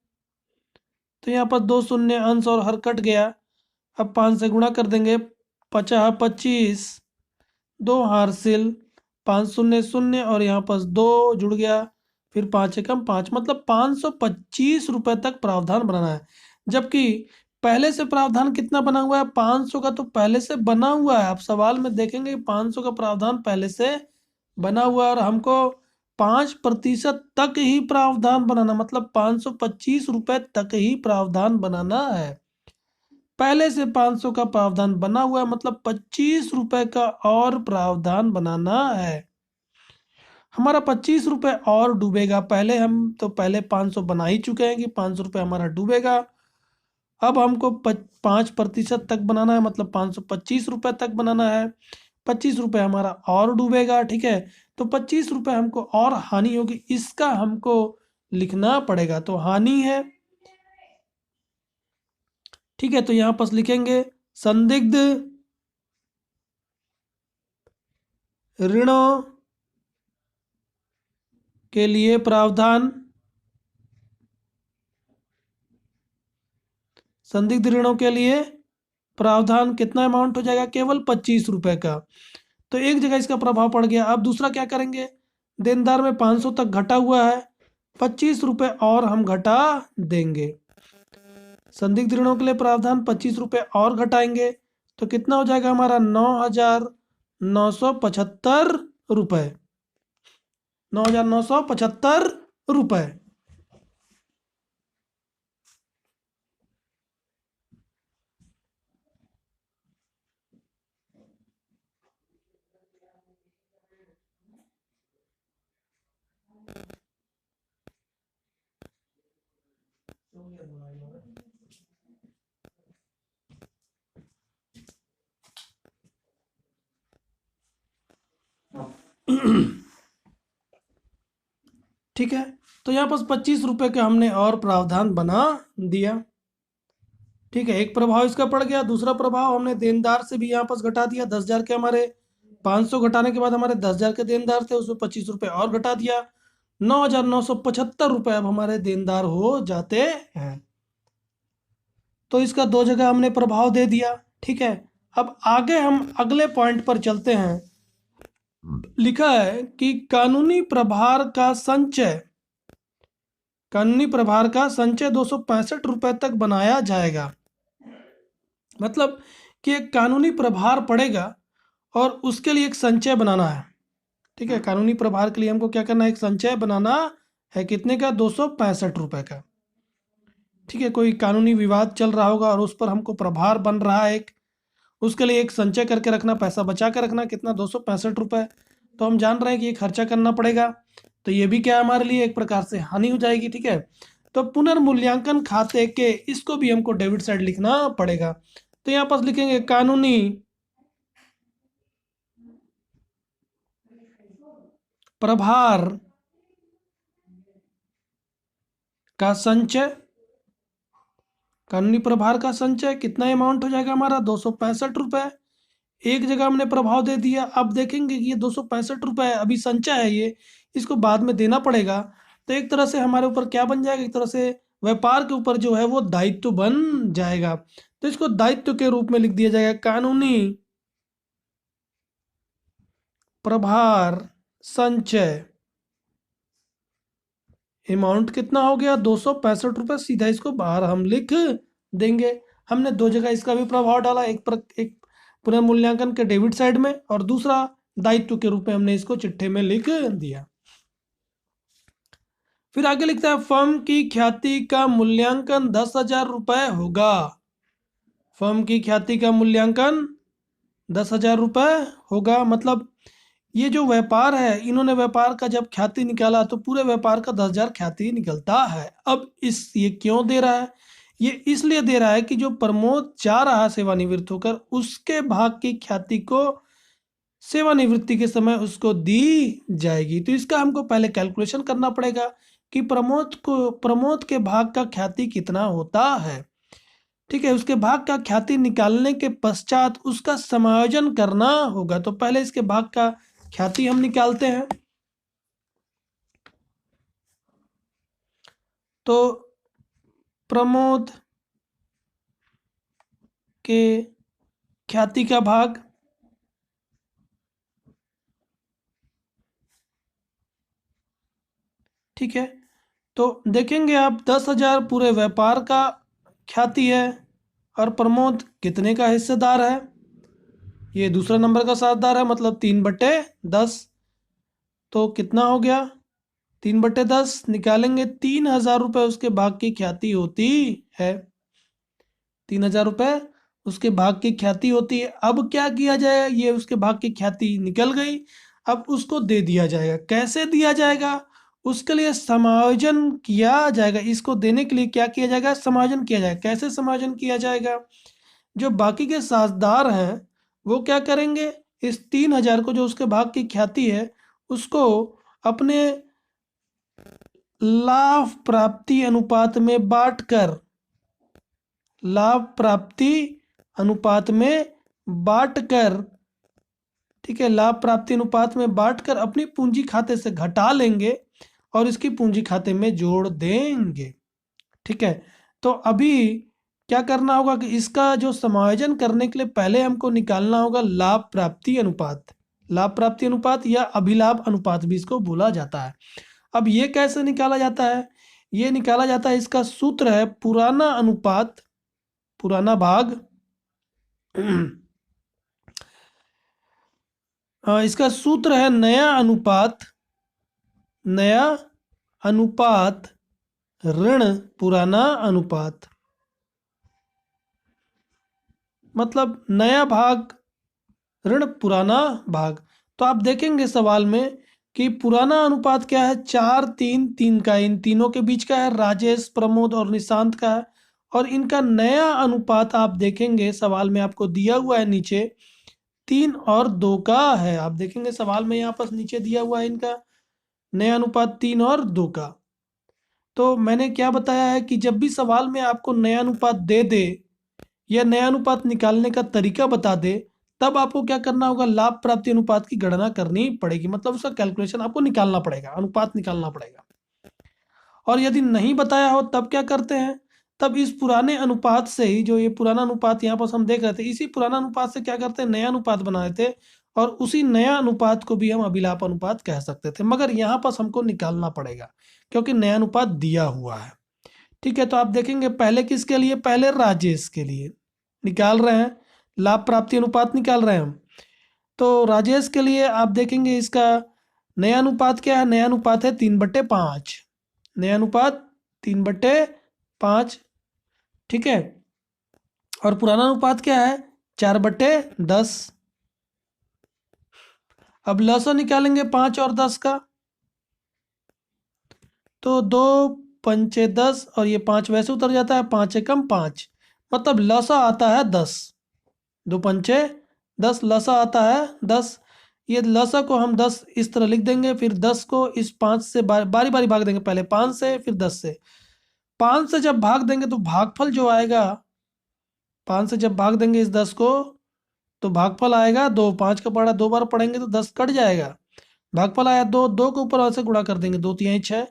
तो यहाँ पर 2 शून्य अंश और हर कट गया। अब 5 से गुणा कर देंगे, 50 25, 2 हासिल, 5 शून्य शून्य, और यहाँ पर 2 जुड़ गया, फिर 5 एकम 5, मतलब 525 रुपये तक प्रावधान बनाना है। जबकि पहले से प्रावधान कितना बना हुआ है? 500 का तो पहले से बना हुआ है। आप सवाल में देखेंगे 500 का प्रावधान पहले से बना हुआ है, और हमको 5% तक ही प्रावधान बनाना, मतलब 525 रुपये तक ही प्रावधान बनाना है। पहले से 500 का प्रावधान बना हुआ है, मतलब 25 रुपये का और प्रावधान बनाना है। हमारा 25 रुपये और डूबेगा। पहले हम तो पहले 500 बना ही चुके हैं कि 500 रुपये हमारा डूबेगा। अब हमको 5% तक बनाना है, मतलब 525 रुपये तक बनाना है। 25 रुपये हमारा और डूबेगा। ठीक है, तो 25 रुपये हमको और हानि होगी, इसका हमको लिखना पड़ेगा। तो हानि है। ठीक है, तो यहाँ पर लिखेंगे संदिग्ध ऋणों के लिए प्रावधान, संदिग्ध ऋणों के लिए प्रावधान कितना अमाउंट हो जाएगा? केवल 25 रुपये का। तो एक जगह इसका प्रभाव पड़ गया। अब दूसरा क्या करेंगे? देनदार में 500 तक घटा हुआ है, 25 रुपये और हम घटा देंगे। संदिग्ध ऋणों के लिए प्रावधान 25 रुपये और घटाएंगे, तो कितना हो जाएगा हमारा? 9,975 रुपये। 9,975 रुपए। ठीक है, तो यहाँ पास 25 रुपए का हमने और प्रावधान बना दिया। ठीक है, एक प्रभाव इसका पड़ गया। दूसरा प्रभाव, हमने देनदार से भी यहाँ पास घटा दिया। 10,000 के हमारे 500 घटाने के बाद हमारे 10,000 के देनदार थे, उसमें 25 रुपए और घटा दिया। 9,975 रुपए अब हमारे देनदार हो जाते हैं। तो इसका दो जगह हमने प्रभाव दे दिया। ठीक है, अब आगे हम अगले पॉइंट पर चलते हैं। लिखा है कि कानूनी प्रभार का संचय 265 रुपए तक बनाया जाएगा। मतलब कि एक कानूनी प्रभार पड़ेगा और उसके लिए एक संचय बनाना है। ठीक है, कानूनी प्रभार के लिए हमको क्या करना है, एक संचय बनाना है। कितने का? 265 रुपए का। ठीक है, कोई कानूनी विवाद चल रहा होगा और उस पर हमको प्रभार बन रहा है एक, उसके लिए एक संचय करके रखना, पैसा बचा कर रखना। कितना? 265 रुपए। तो हम जान रहे हैं कि ये खर्चा करना पड़ेगा, तो ये भी क्या है, हमारे लिए एक प्रकार से हानि हो जाएगी। ठीक है, तो पुनर्मूल्यांकन खाते के, इसको भी हमको डेबिट साइड लिखना पड़ेगा। तो यहाँ पास लिखेंगे कानूनी प्रभार का संचय। कानूनी प्रभार का संचय कितना अमाउंट हो जाएगा हमारा? 265 रुपए। एक जगह हमने प्रभाव दे दिया। अब देखेंगे कि ये 265 रुपए अभी संचय है, ये इसको बाद में देना पड़ेगा। तो एक तरह से हमारे ऊपर क्या बन जाएगा, एक तरह से व्यापार के ऊपर जो है वो दायित्व बन जाएगा। तो इसको दायित्व के रूप में लिख दिया जाएगा। कानूनी प्रभार संचय अमाउंट कितना हो गया? 265 रुपए। सीधा इसको बाहर हम लिख देंगे। हमने दो जगह इसका भी प्रभाव डाला, एक पुनर्मूल्यांकन के डेबिट साइड में, और दूसरा दायित्व के रूप में हमने इसको चिट्ठे में लिख दिया। फिर आगे लिखता है, फर्म की ख्याति का मूल्यांकन 10,000 रुपए होगा। फर्म की ख्याति का मूल्यांकन 10,000 रुपए होगा। मतलब ये जो व्यापार है, इन्होंने व्यापार का जब ख्याति निकाला तो पूरे व्यापार का 10,000 ख्याति निकलता है। अब ये क्यों दे रहा है? ये इसलिए दे रहा है कि जो प्रमोद जा रहा है सेवानिवृत्त होकर, उसके भाग की ख्याति को सेवानिवृत्ति के समय उसको दी जाएगी। तो इसका हमको पहले कैलकुलेशन करना पड़ेगा कि प्रमोद के भाग का ख्याति कितना होता है। ठीक है, उसके भाग का ख्याति निकालने के पश्चात उसका समायोजन करना होगा। तो पहले इसके भाग का ख्याति हम निकालते हैं। तो प्रमोद के ख्याति का भाग, ठीक है, तो देखेंगे आप 10,000 पूरे व्यापार का ख्याति है, और प्रमोद कितने का हिस्सेदार है? ये दूसरा नंबर का साझेदार है, मतलब 3/10। तो कितना हो गया? 3/10 निकालेंगे, 3,000 रुपये उसके भाग की ख्याति होती है। 3,000 रुपये उसके भाग की ख्याति होती है। अब क्या किया जाए, ये उसके भाग की ख्याति निकल गई, अब उसको दे दिया जाएगा। कैसे दिया जाएगा? उसके लिए समायोजन किया जाएगा। इसको देने के लिए क्या किया जाएगा? समायोजन किया जाएगा। कैसे समायोजन किया जाएगा? जो बाकी के साझेदार हैं वो क्या करेंगे, इस 3,000 को, जो उसके भाग की ख्याति है, उसको अपने लाभ प्राप्ति अनुपात में बांटकर, लाभ प्राप्ति अनुपात में बांटकर, ठीक है, लाभ प्राप्ति अनुपात में बांटकर अपनी पूंजी खाते से घटा लेंगे और इसकी पूंजी खाते में जोड़ देंगे। ठीक है, तो अभी क्या करना होगा कि इसका जो समायोजन करने के लिए पहले हमको निकालना होगा लाभ प्राप्ति अनुपात। लाभ प्राप्ति अनुपात या अभिलाभ अनुपात भी इसको बोला जाता है। अब ये कैसे निकाला जाता है? ये निकाला जाता है, इसका सूत्र है पुराना अनुपात, पुराना भाग इसका सूत्र है नया अनुपात, नया अनुपात ऋण पुराना अनुपात, मतलब नया भाग ऋण पुराना भाग। तो आप देखेंगे सवाल में कि पुराना अनुपात क्या है, 4-3-3 का, इन तीनों के बीच का है, राजेश, प्रमोद और निशांत का है। और इनका नया अनुपात आप देखेंगे सवाल में आपको दिया हुआ है नीचे 3 और 2 का है। आप देखेंगे सवाल में यहाँ पर नीचे दिया हुआ है इनका नया अनुपात 3 और 2 का। तो मैंने क्या बताया है कि जब भी सवाल में आपको नया अनुपात दे दे या नया अनुपात निकालने का तरीका बता दे, तब आपको क्या करना होगा, लाभ प्राप्ति अनुपात की गणना करनी पड़ेगी, मतलब उसका कैलकुलेशन आपको निकालना पड़ेगा, अनुपात निकालना पड़ेगा। और यदि नहीं बताया हो तब क्या करते हैं, तब इस पुराने अनुपात से ही, जो ये पुराना अनुपात यहाँ पर हम देख रहे थे, इसी पुराना अनुपात से क्या करते हैं, नया अनुपात बना देते, और उसी नया अनुपात को भी हम अभिलाप अनुपात कह सकते थे। मगर यहाँ पर हमको निकालना पड़ेगा क्योंकि नया अनुपात दिया हुआ है। ठीक है, तो आप देखेंगे पहले किसके लिए, पहले राजेश के लिए निकाल रहे हैं, लाभ प्राप्ति अनुपात निकाल रहे हैं हम। तो राजेश के लिए आप देखेंगे इसका नया अनुपात क्या है, नया अनुपात है 3/5, नया अनुपात 3/5। ठीक है, और पुराना अनुपात क्या है, 4/10। अब लसा निकालेंगे 5 और 10 का, तो 2×5 = 10 और ये 5 वैसे उतर जाता है, 5 एकम 5, मतलब लसा आता है 10। 2×5 = 10, लसा आता है 10। ये लसा को हम 10 इस तरह लिख देंगे, फिर 10 को इस 5 से बारी बारी भाग देंगे, पहले 5 से फिर 10 से। 5 से जब भाग देंगे तो भागफल जो आएगा, 5 से जब भाग देंगे इस 10 को तो भागफल आएगा 2। 5 का पढ़ा 2 बार पढ़ेंगे तो 10 कट जाएगा, भागफल आया 2। 2 के ऊपर ऐसे गुणा कर देंगे, 2×3 = 6,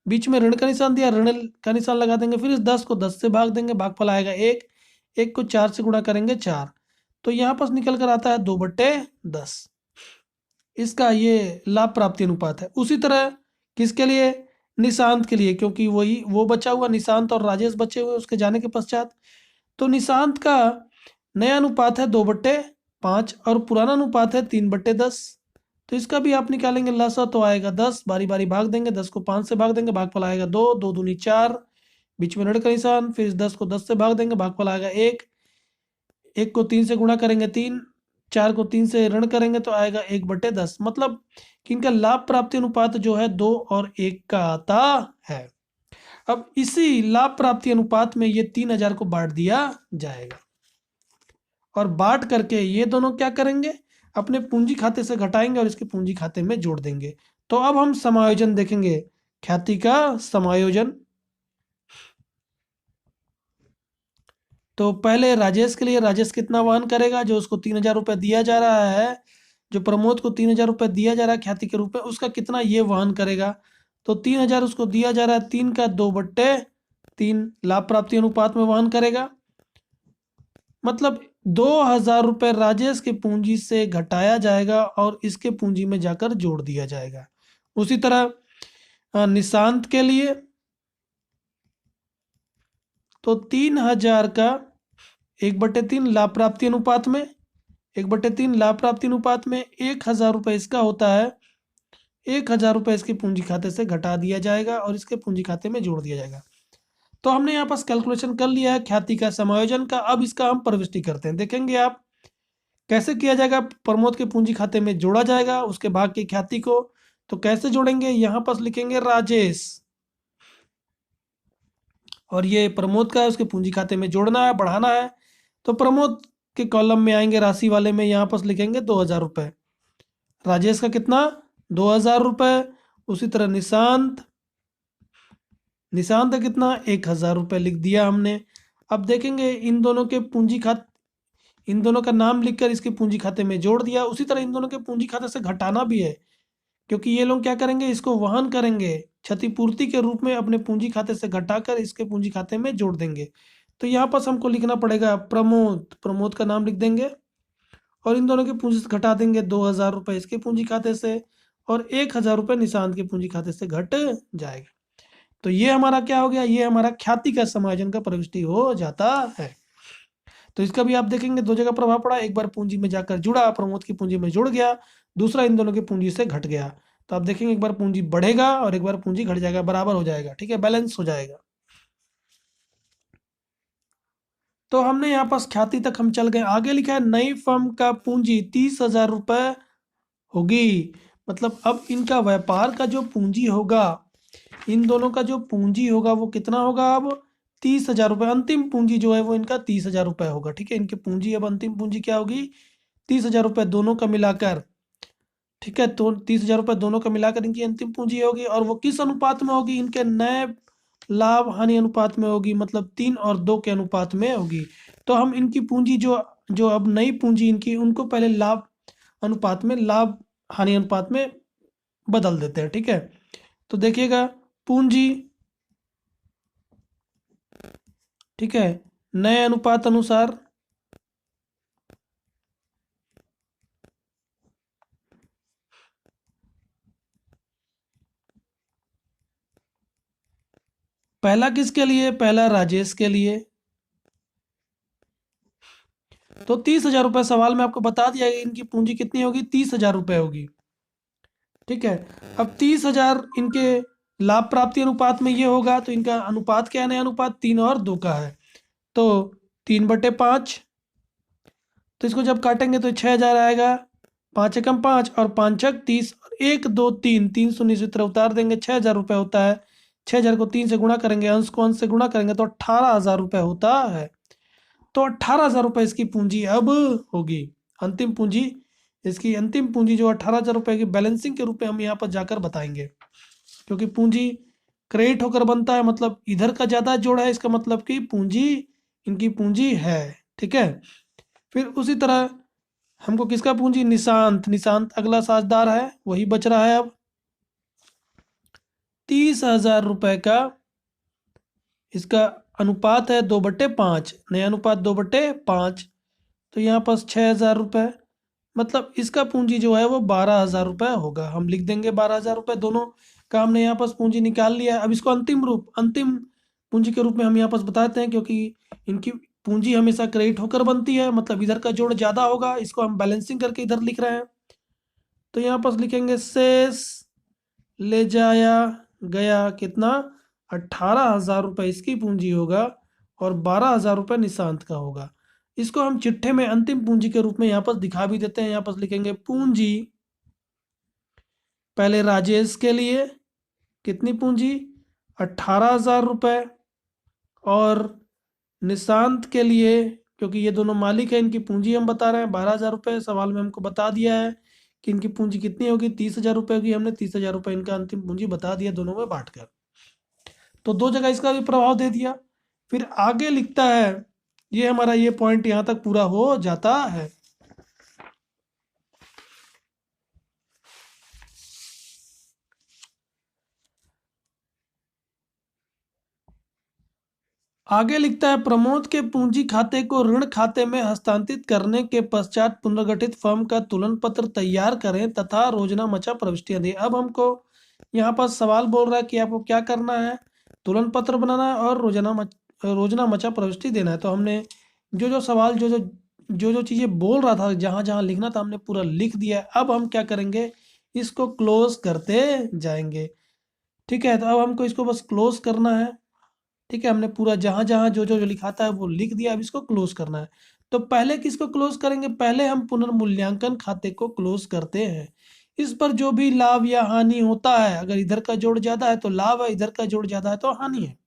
बीच में ऋण का निशान दिया, ऋण का निशान लगा देंगे, फिर इस 10 को 10 से भाग देंगे, भागफल आएगा 1। 1 को 4 से गुणा करेंगे 4, तो यहाँ पर निकल कर आता है 2/10। इसका ये लाभ प्राप्ति अनुपात है। उसी तरह किसके लिए, निशांत के लिए, क्योंकि वही वो बचा हुआ, निशांत और राजेश बचे हुए उसके जाने के पश्चात। तो निशांत का नया अनुपात है 2/5 और पुराना अनुपात है 3/10। तो इसका भी आप निकालेंगे लसा, तो आएगा 10, बारी बारी भाग देंगे, 10 को 5 से भाग देंगे, भागफल आएगा 2। 2 दूनी 4, बीच में ऋण का निशान, फिर इस 10 को 10 से भाग देंगे, भागफल आएगा 1। 1 को 3 से गुणा करेंगे 3, 4 को 3 से ऋण करेंगे तो आएगा 1/10, मतलब कि इनका लाभ प्राप्ति अनुपात जो है 2 और 1 का आता है। अब इसी लाभ प्राप्ति अनुपात में ये 3000 को बांट दिया जाएगा, और बांट करके ये दोनों क्या करेंगे, अपने पूंजी खाते से घटाएंगे और इसके पूंजी खाते में जोड़ देंगे। तो अब हम समायोजन देखेंगे, ख्याति का समायोजन। तो पहले राजेश के लिए, राजेश कितना वहन करेगा, जो उसको 3000 रुपये दिया जा रहा है, जो प्रमोद को 3000 रुपये दिया जा रहा है ख्याति के रूप में, उसका कितना ये वहन करेगा। तो 3000 उसको दिया जा रहा है, 3 का 2/3 लाभ प्राप्ति अनुपात में वहन करेगा, मतलब 2000 रुपये राजेश के पूंजी से घटाया जाएगा और इसके पूंजी में जाकर जोड़ दिया जाएगा। उसी तरह निशांत के लिए, तो 3000 का 1/3 लाभ प्राप्ति अनुपात में, 1/3 लाभ प्राप्ति अनुपात में 1000 रुपये इसका होता है, 1000 रुपये इसके पूंजी खाते से घटा दिया जाएगा और इसके पूंजी खाते में जोड़ दिया जाएगा। तो हमने यहाँ पास कैलकुलेशन कर लिया है ख्याति का समायोजन का। अब इसका हम प्रविष्टि करते हैं, देखेंगे आप कैसे किया जाएगा। प्रमोद के पूंजी खाते में जोड़ा जाएगा उसके भाग की ख्याति को। तो कैसे जोड़ेंगे, यहाँ पास लिखेंगे राजेश, और ये प्रमोद का है, उसके पूंजी खाते में जोड़ना है, बढ़ाना है। तो प्रमोद के कॉलम में आएंगे, राशि वाले में यहाँ पास लिखेंगे 2000 रुपये, राजेश का कितना 2000 रुपये। उसी तरह निशांत, निशांत का कितना 1000 रुपये लिख दिया हमने। अब देखेंगे इन दोनों के पूंजी खाते, इन दोनों का नाम लिखकर इसके पूंजी खाते में जोड़ दिया। उसी तरह इन दोनों के पूंजी खाते से घटाना भी है, क्योंकि ये लोग क्या करेंगे, इसको वहन करेंगे, क्षतिपूर्ति के रूप में अपने पूंजी खाते से घटाकर इसके पूंजी खाते में जोड़ देंगे। तो यहाँ पर हमको लिखना पड़ेगा प्रमोद, प्रमोद का नाम लिख देंगे और इन दोनों के पूंजी से घटा देंगे 2000 रुपये इसके पूंजी खाते से, और 1000 रुपये निशांत के पूंजी खाते से घट जाएगा। तो ये हमारा क्या हो गया, ये हमारा ख्याति का समायोजन का प्रविष्टि हो जाता है। तो इसका भी आप देखेंगे 2 जगह प्रभाव पड़ा, एक बार पूंजी में जाकर जुड़ा, प्रमोद की पूंजी में जुड़ गया, दूसरा इन दोनों की पूंजी से घट गया। तो आप देखेंगे एक बार पूंजी बढ़ेगा और एक बार पूंजी घट जाएगा, बराबर हो जाएगा, ठीक है, बैलेंस हो जाएगा। तो हमने यहाँ पास ख्याति तक हम चल गए। आगे लिखा है नई फर्म का पूंजी 30,000 रुपये होगी। मतलब अब इनका व्यापार का जो पूंजी होगा, इन दोनों का जो पूंजी होगा वो कितना होगा? अब 30,000 रुपये। अंतिम पूंजी जो है वो इनका 30,000 रुपये होगा, ठीक है। इनकी पूंजी, अब अंतिम पूंजी क्या होगी? 30,000 रुपये दोनों का मिलाकर, ठीक है। तो 30,000 रुपये दोनों का मिलाकर इनकी अंतिम पूंजी होगी। और वो किस अनुपात में होगी? इनके नए लाभ हानि अनुपात में होगी, मतलब 3 और 2 के अनुपात में होगी। तो हम इनकी पूंजी जो जो अब नई पूंजी इनकी, उनको पहले लाभ अनुपात में, लाभ हानि अनुपात में बदल देते हैं, ठीक है। तो देखिएगा पूंजी, ठीक है, नए अनुपात अनुसार पहला किसके लिए? पहला राजेश के लिए। तो 30,000 रुपये, सवाल में आपको बता दिया कि इनकी पूंजी कितनी होगी? 30,000 रुपये होगी, ठीक है। अब 30,000 इनके लाभ प्राप्ति अनुपात में ये होगा, तो इनका अनुपात क्या है? नया अनुपात 3 और 2 का है। तो 3/5, तो इसको जब काटेंगे तो 6,000 आएगा। 5 एकम 5 और 5 छक 30 और 1 2 3, 3 शून्य इसी तरह उतार देंगे, 6,000 रुपये होता है। 6,000 को 3 से गुणा करेंगे, अंश को अंश से गुणा करेंगे तो 18,000 रुपये होता है। तो 18,000 रुपये इसकी पूंजी अब होगी, अंतिम पूंजी। इसकी अंतिम पूंजी जो 18,000 रुपये की बैलेंसिंग के रूप में हम यहाँ पर जाकर बताएंगे, क्योंकि पूंजी क्रेडिट होकर बनता है, मतलब इधर का ज़्यादा जोड़ है, इसका मतलब कि पूंजी, इनकी पूंजी है, ठीक है। फिर उसी तरह हमको किसका पूंजी? निशांत, निशांत अगला साझेदार है, वही बच रहा है अब। 30,000 रुपये का इसका अनुपात है 2/5, नया अनुपात 2/5। तो यहाँ पास 6,000 रुपये, मतलब इसका पूंजी जो है वो 12,000 रुपये होगा। हम लिख देंगे 12,000 रुपये, दोनों का हमने यहाँ पास पूंजी निकाल लिया है। अब इसको अंतिम रूप, अंतिम पूंजी के रूप में हम यहाँ पास बताते हैं, क्योंकि इनकी पूंजी हमेशा क्रेडिट होकर बनती है, मतलब इधर का जोड़ ज़्यादा होगा, इसको हम बैलेंसिंग करके इधर लिख रहे हैं। तो यहाँ पास लिखेंगे शेष ले जाया गया कितना? 18,000 रुपये इसकी पूंजी होगा और 12,000 रुपये निशांत का होगा। इसको हम चिट्ठे में अंतिम पूंजी के रूप में यहाँ पर दिखा भी देते हैं। यहाँ पर लिखेंगे पूंजी, पहले राजेश के लिए कितनी पूंजी? 18,000 रुपये, और निशांत के लिए, क्योंकि ये दोनों मालिक हैं, इनकी पूंजी हम बता रहे हैं 12,000 रुपये। सवाल में हमको बता दिया है कि इनकी पूंजी कितनी होगी? 30,000 रुपये होगी। हमने 30,000 रुपये इनका अंतिम पूंजी बता दिया दोनों में बांट कर। तो दो जगह इसका भी प्रभाव दे दिया। फिर आगे लिखता है, ये हमारा ये पॉइंट यहाँ तक पूरा हो जाता है। आगे लिखता है प्रमोद के पूंजी खाते को ऋण खाते में हस्तांतरित करने के पश्चात पुनर्गठित फर्म का तुलन पत्र तैयार करें तथा रोजना मचा प्रविष्टियां दें। अब हमको यहाँ पर सवाल बोल रहा है कि आपको क्या करना है? तुलन पत्र बनाना है और रोजना मचा प्रविष्टि देना है। तो हमने जो जो सवाल, जो चीज़ें बोल रहा था, जहाँ जहाँ लिखना था, हमने पूरा लिख दिया है। अब हम क्या करेंगे? इसको क्लोज करते जाएंगे, ठीक है। तो अब हमको इसको बस क्लोज करना है, ठीक है। हमने पूरा जहां जहां जो लिखाता है वो लिख दिया। अब इसको क्लोज करना है। तो पहले किसको क्लोज करेंगे? पहले हम पुनर्मूल्यांकन खाते को क्लोज करते हैं। इस पर जो भी लाभ या हानि होता है, अगर इधर का जोड़ ज्यादा है तो लाभ है, इधर का जोड़ ज्यादा है तो हानि है।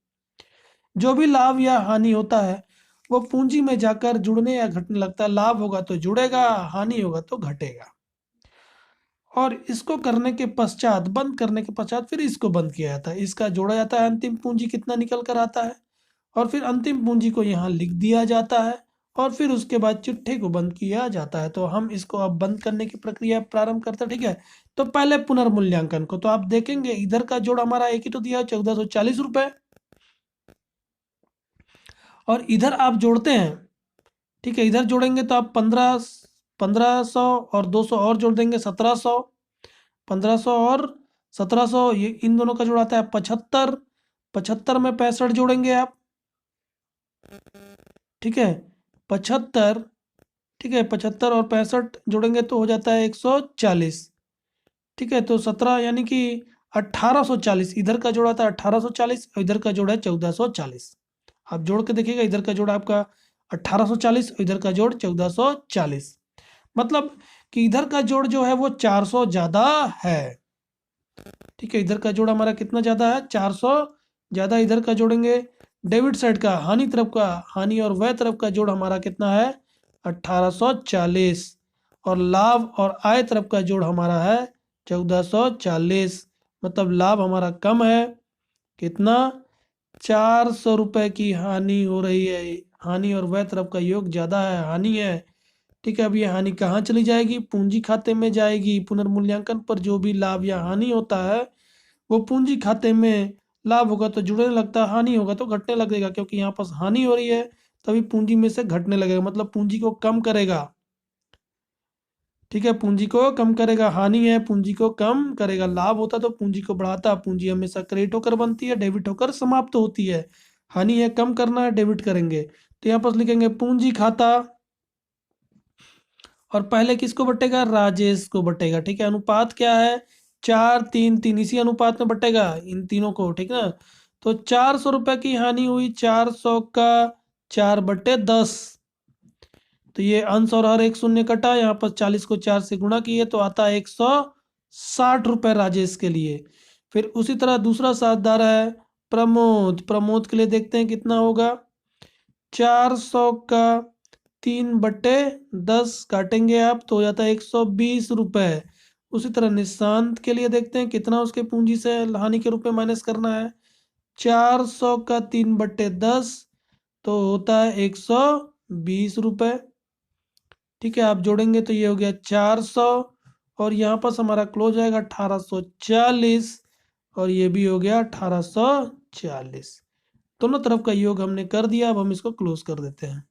जो भी लाभ या हानि होता है वो पूंजी में जाकर जुड़ने या घटने लगता है। लाभ होगा तो जुड़ेगा, हानि होगा तो घटेगा। और इसको करने के पश्चात, बंद करने के पश्चात, फिर इसको बंद किया जाता है, इसका जोड़ा जाता है, अंतिम पूंजी कितना निकल कर आता है, और फिर अंतिम पूंजी को यहाँ लिख दिया जाता है, और फिर उसके बाद चिट्ठे को बंद किया जाता है। तो हम इसको अब बंद करने की प्रक्रिया प्रारंभ करते हैं, ठीक है। तो पहले पुनर्मूल्यांकन को, तो आप देखेंगे इधर का जोड़ हमारा एक ही तो दिया है, 1,440 रुपये, और इधर आप जोड़ते हैं, ठीक है। इधर जोड़ेंगे तो आप 1500 और 200 और जोड़ देंगे, 1700, 1500 और 1700, ये इन दोनों का जोड़ आता है 75। 75 में 65 जोड़ेंगे आप, ठीक है। 75, ठीक है, 75 और 65 जोड़ेंगे तो हो जाता है 140, ठीक है, तो 17 यानी कि 1840, इधर का जोड़ा था 1840 और इधर का जोड़ा है 1440। आप जोड़ के देखिएगा, इधर का जोड़ आपका 1840 और इधर का जोड़ 1440, मतलब कि इधर का जोड़ जो है वो 400 ज्यादा है। ठीक है, इधर का जोड़ हमारा कितना ज्यादा है, 400 ज्यादा इधर का जोड़ेंगे। डेबिट साइड का, हानि तरफ का, हानि और व्यय तरफ का जोड़ हमारा कितना है, 1840, और लाभ और आय तरफ का जोड़ हमारा है 1440, मतलब लाभ हमारा कम है, कितना, 400 रुपए की हानि हो रही है। हानि और व्यय तरफ का योग ज्यादा है, हानि है। ठीक है, अब ये हानि कहाँ चली जाएगी, पूंजी खाते में जाएगी। पुनर्मूल्यांकन पर जो भी लाभ या हानि होता है वो पूंजी खाते में, लाभ होगा तो जुड़ने लगता है, हानि होगा तो घटने लगेगा, क्योंकि यहाँ पास हानि हो रही है तभी पूंजी में से घटने लगेगा, मतलब पूंजी को कम करेगा। ठीक है, पूंजी को कम करेगा, हानि है पूंजी को कम करेगा, लाभ होता तो पूंजी को बढ़ाता। पूंजी हमेशा क्रेडिट होकर बनती है, डेबिट होकर समाप्त होती है। हानि है कम करना है, डेबिट करेंगे, तो यहाँ पर लिखेंगे पूंजी खाता, और पहले किसको बटेगा, राजेश को बटेगा। ठीक है, अनुपात क्या है, 4-3-3, इसी अनुपात में बटेगा इन तीनों को। ठीक है ना, तो 400 रुपए की हानि हुई, 400 का 4/10, तो ये अंश और हर एक शून्य कटा, यहाँ पर 40 को 4 से गुणा किए तो आता है 160 रुपए राजेश के लिए। फिर उसी तरह दूसरा साझेदार है प्रमोद, प्रमोद के लिए देखते हैं कितना होगा, 400 का 3/10 काटेंगे आप तो हो जाता है 120 रुपए। उसी तरह निशांत के लिए देखते हैं कितना उसके पूंजी से हानि के रूप में माइनस करना है, 400 का 3/10 तो होता है 120 रुपए। ठीक है, आप जोड़ेंगे तो ये हो गया 400, और यहाँ पास हमारा क्लोज आएगा 1840, और ये भी हो गया 1840। दोनों तरफ का योग हमने कर दिया, अब हम इसको क्लोज कर देते हैं।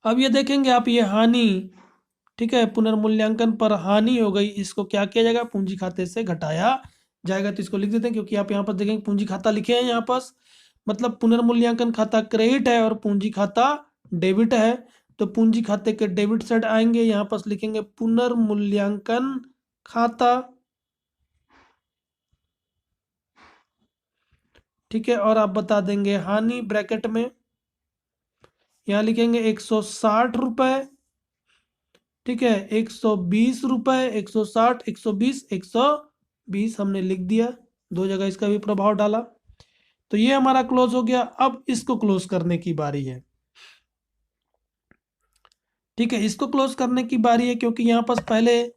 अब ये देखेंगे आप, ये हानि, ठीक है, पुनर्मूल्यांकन पर हानि हो गई, इसको क्या किया जाएगा, पूंजी खाते से घटाया जाएगा। तो इसको लिख देते हैं, क्योंकि आप यहाँ पर देखेंगे पूंजी खाता लिखे हैं यहाँ पास, मतलब पुनर्मूल्यांकन खाता क्रेडिट है और पूंजी खाता डेबिट है। तो पूंजी खाते के डेबिट साइड आएंगे, यहाँ पास लिखेंगे पुनर्मूल्यांकन खाता। ठीक है, और आप बता देंगे हानि ब्रैकेट में, यहाँ लिखेंगे 160 रुपए। ठीक है, 120 रुपए, 160, 120, 120 हमने लिख दिया, दो जगह इसका भी प्रभाव डाला। तो ये हमारा क्लोज हो गया। अब इसको क्लोज करने की बारी है। ठीक है, इसको क्लोज करने की बारी है, क्योंकि यहाँ पास पहले,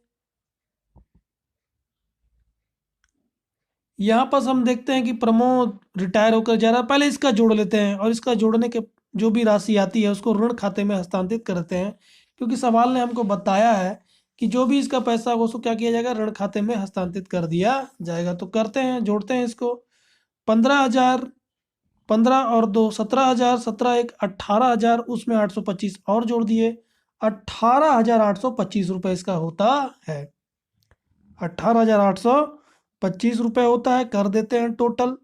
यहाँ पास हम देखते हैं कि प्रमोद रिटायर होकर जा रहा है, पहले इसका जोड़ लेते हैं, और इसका जोड़ने के जो भी राशि आती है उसको ऋण खाते में हस्तांतरित करते हैं, क्योंकि सवाल ने हमको बताया है कि जो भी इसका पैसा होगा उसको क्या किया जाएगा, ऋण खाते में हस्तांतरित कर दिया जाएगा। तो करते हैं, जोड़ते हैं इसको, 15,000, 15 और 2 17,000, 17 एक 18,000, उसमें 825 और जोड़ दिए, 18,825 रुपये इसका होता है। 18,825 रुपये होता है, कर देते हैं टोटल।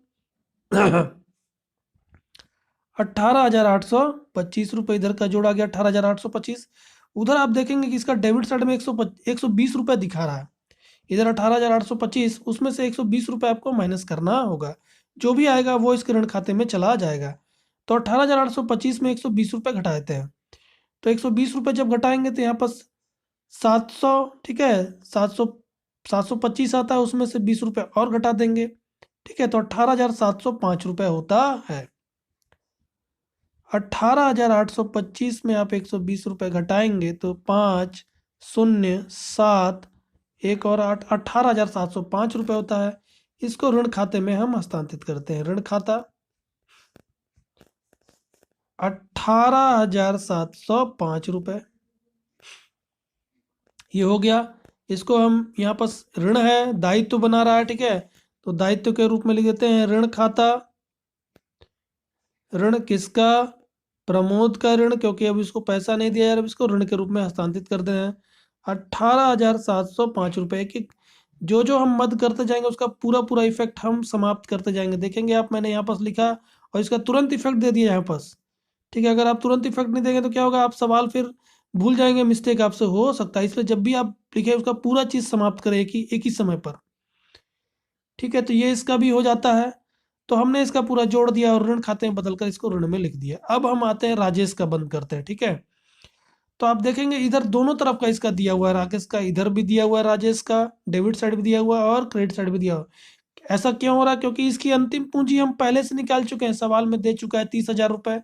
18,825 रुपये, इधर का जोड़ा गया 18,825। उधर आप देखेंगे कि इसका डेबिट साइड में 120 रुपये दिखा रहा है, इधर 18,825, उसमें से 120 रुपये आपको माइनस करना होगा, जो भी आएगा वो इसके ऋण खाते में चला जाएगा। तो 18,825 में 120 रुपये घटा देते हैं, तो 120 रुपये जब घटाएंगे तो यहाँ पर 700, ठीक है, 725 आता है, उसमें से 20 रुपये और घटा देंगे। ठीक है, तो 18,705 रुपये होता है। 18,825 में आप 120 रुपये घटाएंगे तो 5, 0, 7, एक और 8, 18,705 रुपये होता है। इसको ऋण खाते में हम हस्तांतरित करते हैं, ऋण खाता 18,705 रुपये, ये हो गया। इसको हम, यहाँ पास ऋण है, दायित्व बना रहा है, ठीक है, तो दायित्व के रूप में लिख देते हैं ऋण खाता। ऋण किसका, प्रमोद का ऋण, क्योंकि अब इसको पैसा नहीं दिया जा रहा, अब इसको ऋण के रूप में हस्तांतरित कर देना है 18,705 रुपये की। जो जो हम मद करते जाएंगे उसका पूरा पूरा इफेक्ट हम समाप्त करते जाएंगे। देखेंगे आप, मैंने यहाँ पास लिखा और इसका तुरंत इफेक्ट दे दिया यहाँ पास। ठीक है, अगर आप तुरंत इफेक्ट नहीं देंगे तो क्या होगा, आप सवाल फिर भूल जाएंगे, मिस्टेक आपसे हो सकता है, इसलिए जब भी आप लिखे उसका पूरा चीज समाप्त करें एक ही समय पर। ठीक है, तो ये इसका भी हो जाता है। तो हमने इसका पूरा जोड़ दिया और ऋण खाते में बदलकर इसको ऋण में लिख दिया। अब हम आते हैं राजेश का, बंद करते हैं। ठीक है, तो आप देखेंगे इधर दोनों तरफ का इसका दिया हुआ है, राकेश का इधर भी दिया हुआ है, राजेश का डेबिट साइड भी दिया हुआ है और क्रेडिट साइड भी दिया हुआ है। ऐसा क्यों हो रहा है? क्योंकि इसकी अंतिम पूंजी हम पहले से निकाल चुके हैं, सवाल में दे चुका है 30,000 रुपए।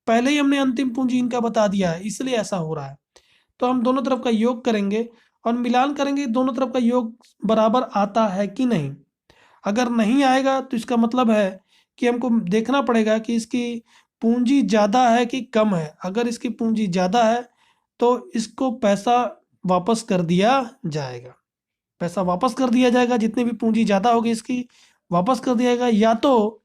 पहले ही हमने अंतिम पूंजी इनका बता दिया है, इसलिए ऐसा हो रहा है। तो हम दोनों तरफ का योग करेंगे और मिलान करेंगे, दोनों तरफ का योग बराबर आता है कि नहीं। अगर नहीं आएगा तो इसका मतलब है कि हमको देखना पड़ेगा कि इसकी पूंजी ज़्यादा है कि कम है। अगर इसकी पूंजी ज़्यादा है तो इसको पैसा वापस कर दिया जाएगा, पैसा वापस कर दिया जाएगा, जितनी भी पूंजी ज़्यादा होगी इसकी वापस कर दिया जाएगा। या तो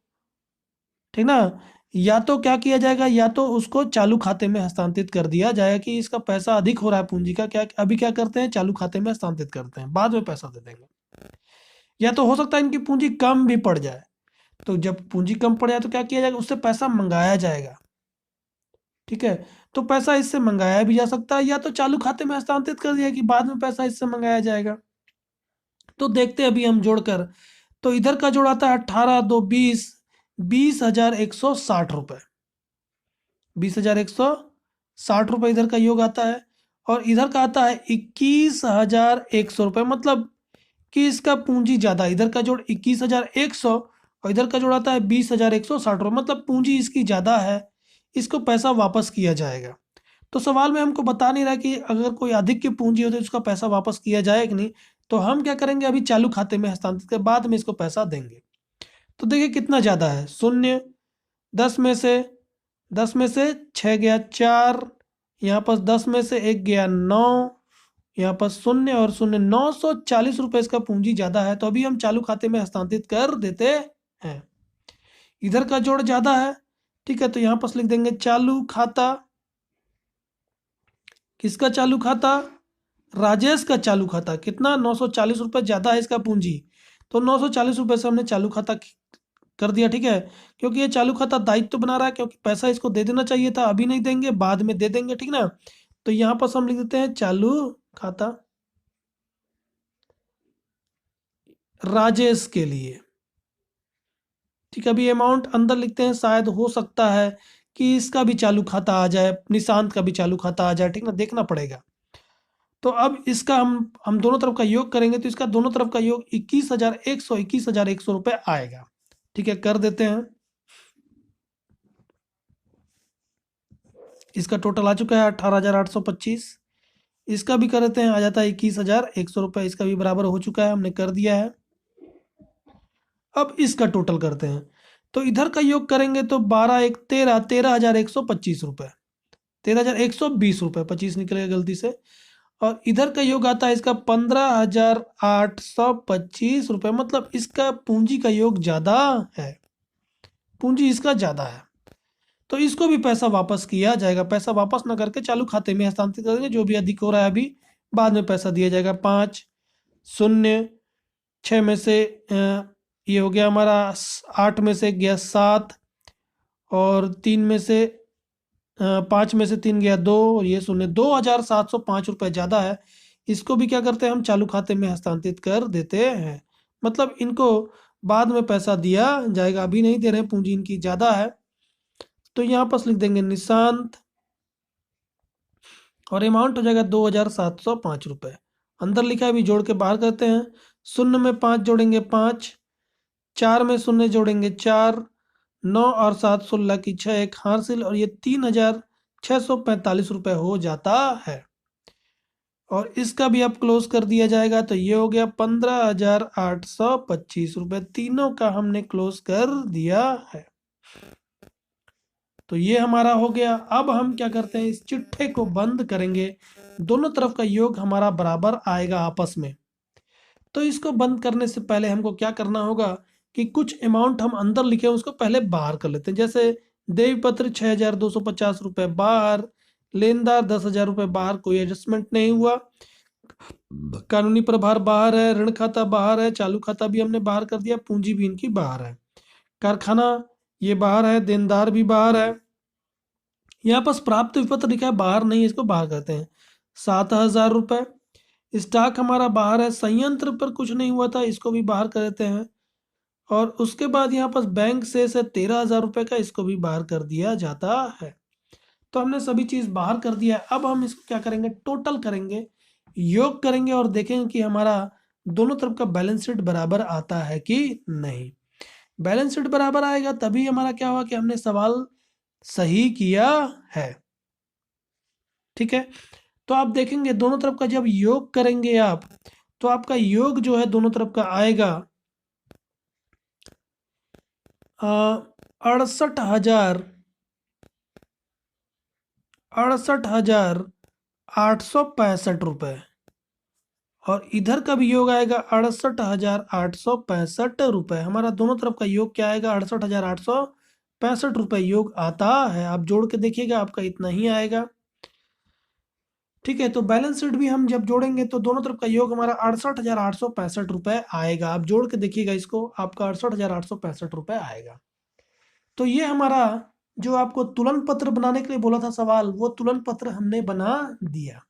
ठीक ना, या तो क्या किया जाएगा, या तो उसको चालू खाते में हस्तांतरित कर दिया जाएगा कि इसका पैसा अधिक हो रहा है पूंजी का, क्या अभी क्या करते हैं, चालू खाते में हस्तांतरित करते हैं, बाद में पैसा दे देंगे। या तो हो सकता है इनकी पूंजी कम भी पड़ जाए, तो जब पूंजी कम पड़ जाए तो क्या किया जाएगा, उससे पैसा मंगाया जाएगा। ठीक है, तो पैसा इससे मंगाया भी जा सकता है, या तो चालू खाते में हस्तांतरित कर दिया कि बाद में पैसा इससे मंगाया जाएगा। तो देखते हैं अभी हम जोड़कर। तो इधर का जोड़ आता है 18 2 20, 20,160 रुपए, 20,160 रुपए इधर का योग आता है। और इधर का आता है 21,100 रुपए, मतलब कि इसका पूंजी ज्यादा, इधर का जोड़ 21,100 और इधर का जोड़ आता है 20,160 रुपये, मतलब पूंजी इसकी ज्यादा है, इसको पैसा वापस किया जाएगा। तो सवाल में हमको बता नहीं रहा कि अगर कोई अधिक की पूंजी हो तो उसका पैसा वापस किया जाए कि नहीं। तो हम क्या करेंगे, अभी चालू खाते में हस्तांतरित के बाद में इसको पैसा देंगे। तो देखिए कितना ज्यादा है, शून्य, 10 में से 6 गया 4, यहाँ पर 10 में से 1 गया 9, यहाँ पर शून्य और शून्य, 940 रुपए इसका पूंजी ज्यादा है, तो अभी हम चालू खाते में हस्तांतरित कर देते हैं। इधर का जोड़ ज्यादा है, ठीक है, तो यहाँ पर लिख देंगे चालू खाता। किसका चालू खाता? राजेश का चालू खाता। कितना? 940 रुपये ज्यादा है इसका पूंजी, तो 940 रुपये से हमने चालू खाता कर दिया। ठीक है, क्योंकि ये चालू खाता दायित्व तो बना रहा है, क्योंकि पैसा इसको दे देना चाहिए था, अभी नहीं देंगे, बाद में दे देंगे। ठीक ना, तो यहाँ पर हम लिख देते हैं चालू खाता राजेश के लिए। ठीक है, अभी अमाउंट अंदर लिखते हैं, शायद हो सकता है कि इसका भी चालू खाता आ जाए, निशांत का भी चालू खाता आ जाए। ठीक ना, देखना पड़ेगा। तो अब इसका हम दोनों तरफ का योग करेंगे, तो इसका दोनों तरफ का योग 21,100 रुपये आएगा। ठीक है, कर देते हैं। इसका टोटल आ चुका है 18,825। इसका भी कर देते हैं, आ जाता है 21,100 रुपये, इसका भी बराबर हो चुका है, हमने कर दिया है। अब इसका टोटल करते हैं, तो इधर का योग करेंगे तो 12 1 13, 13,125 रुपये, 13,120 रुपये, 25 निकलेगा गलती से। और इधर का योग आता है इसका 15,825 रुपये, मतलब इसका पूंजी का योग ज्यादा है, पूंजी इसका ज्यादा है, तो इसको भी पैसा वापस किया जाएगा। पैसा वापस ना करके चालू खाते में हस्तांतरित करेंगे, जो भी अधिक हो रहा है अभी बाद में पैसा दिया जाएगा। 5 शून्य, 6 में से ये हो गया हमारा, 8 में से गया 7, और 3 में से 5 में से 3 गया 2, और ये शून्य, 2,705 रुपये ज़्यादा है, इसको भी क्या करते हैं हम चालू खाते में हस्तांतरित कर देते हैं, मतलब इनको बाद में पैसा दिया जाएगा, अभी नहीं दे रहे हैं, पूंजी इनकी ज़्यादा है। तो यहाँ पर लिख देंगे निशांत, और अमाउंट हो जाएगा 2,705 रुपये। अंदर लिखा है, अभी जोड़ के बाहर करते हैं। शून्य में 5 जोड़ेंगे 5, 4 में शून्य जोड़ेंगे 4, 9 और 7 16 की 6, एक हासिल, और ये 3,645 रुपये हो जाता है। और इसका भी अब क्लोज कर दिया जाएगा, तो ये हो गया 15,825 रुपये, तीनों का हमने क्लोज कर दिया है। तो ये हमारा हो गया। अब हम क्या करते हैं, इस चिट्ठे को बंद करेंगे, दोनों तरफ का योग हमारा बराबर आएगा आपस में। तो इसको बंद करने से पहले हमको क्या करना होगा कि कुछ अमाउंट हम अंदर लिखे हैं उसको पहले बाहर कर लेते हैं। जैसे देय पत्र 6,250 रुपये बाहर, लेनदार 10,000 रुपये बाहर, कोई एडजस्टमेंट नहीं हुआ, कानूनी प्रभार बाहर है, ऋण खाता बाहर है, चालू खाता भी हमने बाहर कर दिया, पूंजी भी इनकी बाहर है, कारखाना ये बाहर है, देनदार भी बाहर है, यहाँ पास प्राप्त विपत्र लिखा है, बाहर नहीं, इसको बाहर करते हैं। 7,000 रुपये स्टॉक हमारा बाहर है, संयंत्र पर कुछ नहीं हुआ था, इसको भी बाहर कर देते हैं। और उसके बाद यहाँ पास बैंक शेष है 13,000 रुपये का, इसको भी बाहर कर दिया जाता है। तो हमने सभी चीज बाहर कर दिया है। अब हम इसको क्या करेंगे, टोटल करेंगे, योग करेंगे और देखेंगे कि हमारा दोनों तरफ का बैलेंस शीट बराबर आता है कि नहीं। बैलेंस शीट बराबर आएगा तभी हमारा क्या हुआ कि हमने सवाल सही किया है। ठीक है, तो आप देखेंगे दोनों तरफ का जब योग करेंगे आप, तो आपका योग जो है दोनों तरफ का आएगा 68,000 68,865 रुपये, और इधर का भी योग आएगा 68,865 रुपये। हमारा दोनों तरफ का योग क्या आएगा, 68,865 रुपये योग आता है। आप जोड़ के देखिएगा, आपका इतना ही आएगा। ठीक है, तो बैलेंस शीट भी हम जब जोड़ेंगे तो दोनों तरफ का योग हमारा 68,865 रुपये आएगा। आप जोड़ के देखिएगा इसको, आपका 68,865 रुपये आएगा। तो ये हमारा जो आपको तुलन पत्र बनाने के लिए बोला था सवाल, वो तुलन पत्र हमने बना दिया।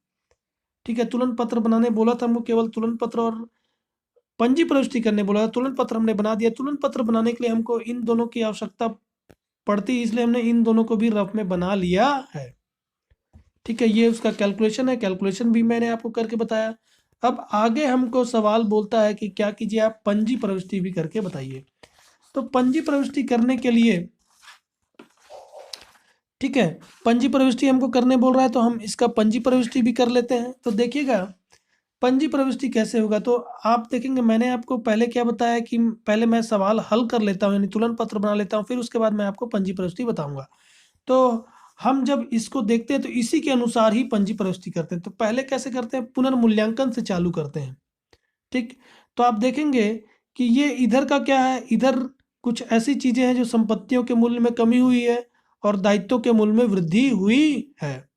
ठीक है, तुलन पत्र बनाने बोला था हमको, केवल तुलन पत्र और पंजी प्रविष्टि करने बोला था, तुलन पत्र हमने बना दिया। तुलन पत्र बनाने के लिए हमको इन दोनों की आवश्यकता पड़ती, इसलिए हमने इन दोनों को भी रफ में बना लिया है। ठीक है, ये उसका कैलकुलेशन है, कैलकुलेशन भी मैंने आपको करके बताया। अब आगे हमको सवाल बोलता है कि क्या कीजिए, आप पंजी प्रविष्टि भी करके बताइए। तो पंजी प्रविष्टि करने के लिए, ठीक है, पंजी प्रविष्टि हमको करने बोल रहा है, तो हम इसका पंजी प्रविष्टि भी कर लेते हैं। तो देखिएगा पंजी प्रविष्टि कैसे होगा, तो आप देखेंगे मैंने आपको पहले क्या बताया कि पहले मैं सवाल हल कर लेता हूँ, यानी तुलन पत्र बना लेता हूँ, फिर उसके बाद मैं आपको पंजी प्रविष्टि बताऊंगा। तो हम जब इसको देखते हैं तो इसी के अनुसार ही पंजी प्रविष्टि करते हैं। तो पहले कैसे करते हैं, पुनर्मूल्यांकन से चालू करते हैं। ठीक, तो आप देखेंगे कि ये इधर का क्या है, इधर कुछ ऐसी चीजें हैं जो संपत्तियों के मूल्य में कमी हुई है और दायित्वों के मूल्य में वृद्धि हुई है।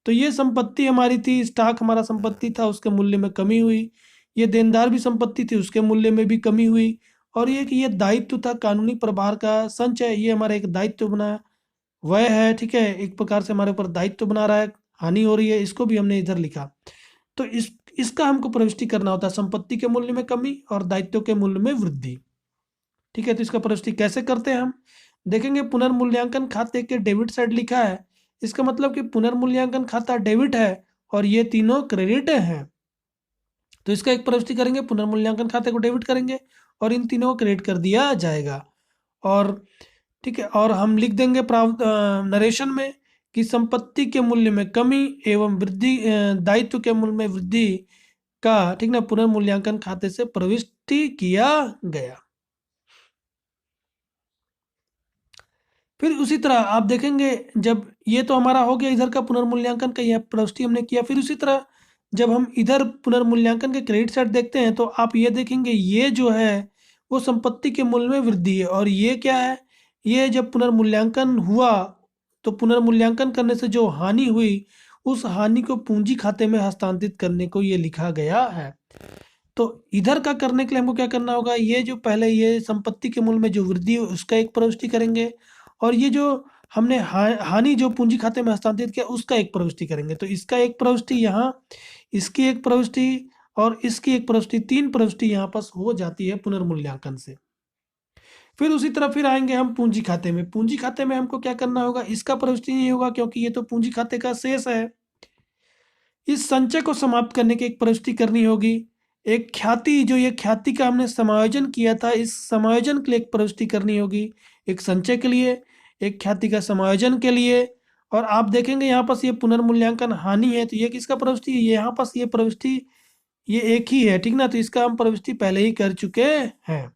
तो ये संपत्ति हमारी थी, स्टॉक हमारा संपत्ति था, उसके मूल्य में कमी हुई। ये देनदार भी संपत्ति थी, उसके मूल्य में भी कमी हुई। और ये कि ये दायित्व था, कानूनी प्रभार का संचय, ये हमारा एक दायित्व बना, वह है। ठीक है, एक प्रकार से हमारे ऊपर दायित्व बना रहा है, हानि हो रही है, इसको भी हमने इधर लिखा। तो इसका हमको प्रविष्टि करना होता है, संपत्ति के मूल्य में कमी और दायित्व के मूल्य में वृद्धि। ठीक है, तो इसका प्रविष्टि कैसे करते हैं हम देखेंगे। पुनर्मूल्यांकन खाते के डेबिट साइड लिखा है, इसका मतलब कि पुनर्मूल्यांकन खाता डेबिट है और ये तीनों क्रेडिट है। तो इसका एक प्रविष्टि करेंगे, पुनर्मूल्यांकन खाते को डेबिट करेंगे और इन तीनों को क्रेडिट कर दिया जाएगा। और ठीक है, और हम लिख देंगे नरेशन में कि संपत्ति के मूल्य में कमी एवं वृद्धि, दायित्व के मूल्य में वृद्धि का, ठीक ना, पुनर्मूल्यांकन खाते से प्रविष्टि किया गया। फिर उसी तरह आप देखेंगे, जब ये तो हमारा हो गया इधर का पुनर्मूल्यांकन का, यह प्रविष्टि हमने किया। फिर उसी तरह जब हम इधर पुनर्मूल्यांकन के क्रेडिट साइड देखते हैं तो आप ये देखेंगे, ये जो है वो संपत्ति के मूल्य में वृद्धि है। और ये क्या है, ये जब पुनर्मूल्यांकन हुआ तो पुनर्मूल्यांकन करने से जो हानि हुई, उस हानि को पूंजी खाते में हस्तांतरित करने को ये लिखा गया है। तो इधर का करने के लिए हमको क्या करना होगा, ये जो पहले ये संपत्ति के मूल्य में जो वृद्धि है उसका एक प्रविष्टि करेंगे, और ये जो हमने हानि जो पूंजी खाते में हस्तांतरित किया उसका एक प्रविष्टि करेंगे। तो इसका एक प्रविष्टि यहाँ, इसकी एक प्रविष्टि और इसकी एक प्रविष्टि, तीन प्रविष्टि यहाँ पास हो जाती है पुनर्मूल्यांकन से। फिर उसी तरह फिर आएंगे हम पूंजी खाते में। पूंजी खाते में हमको क्या करना होगा, इसका प्रविष्टि नहीं होगा क्योंकि ये तो पूंजी खाते का शेष है। इस संचय को समाप्त करने की एक प्रविष्टि करनी होगी। एक ख्याति, जो ये ख्याति का हमने समायोजन किया था, इस समायोजन के लिए एक प्रविष्टि करनी होगी, एक संचय के लिए, एक ख्याति का समायोजन के लिए। और आप देखेंगे यहाँ पास ये पुनर्मूल्यांकन हानि है, तो ये किसका प्रविष्टि है, यहाँ पास ये प्रविष्टि ये एक ही है। ठीक ना, तो इसका हम प्रविष्टि पहले ही कर चुके हैं।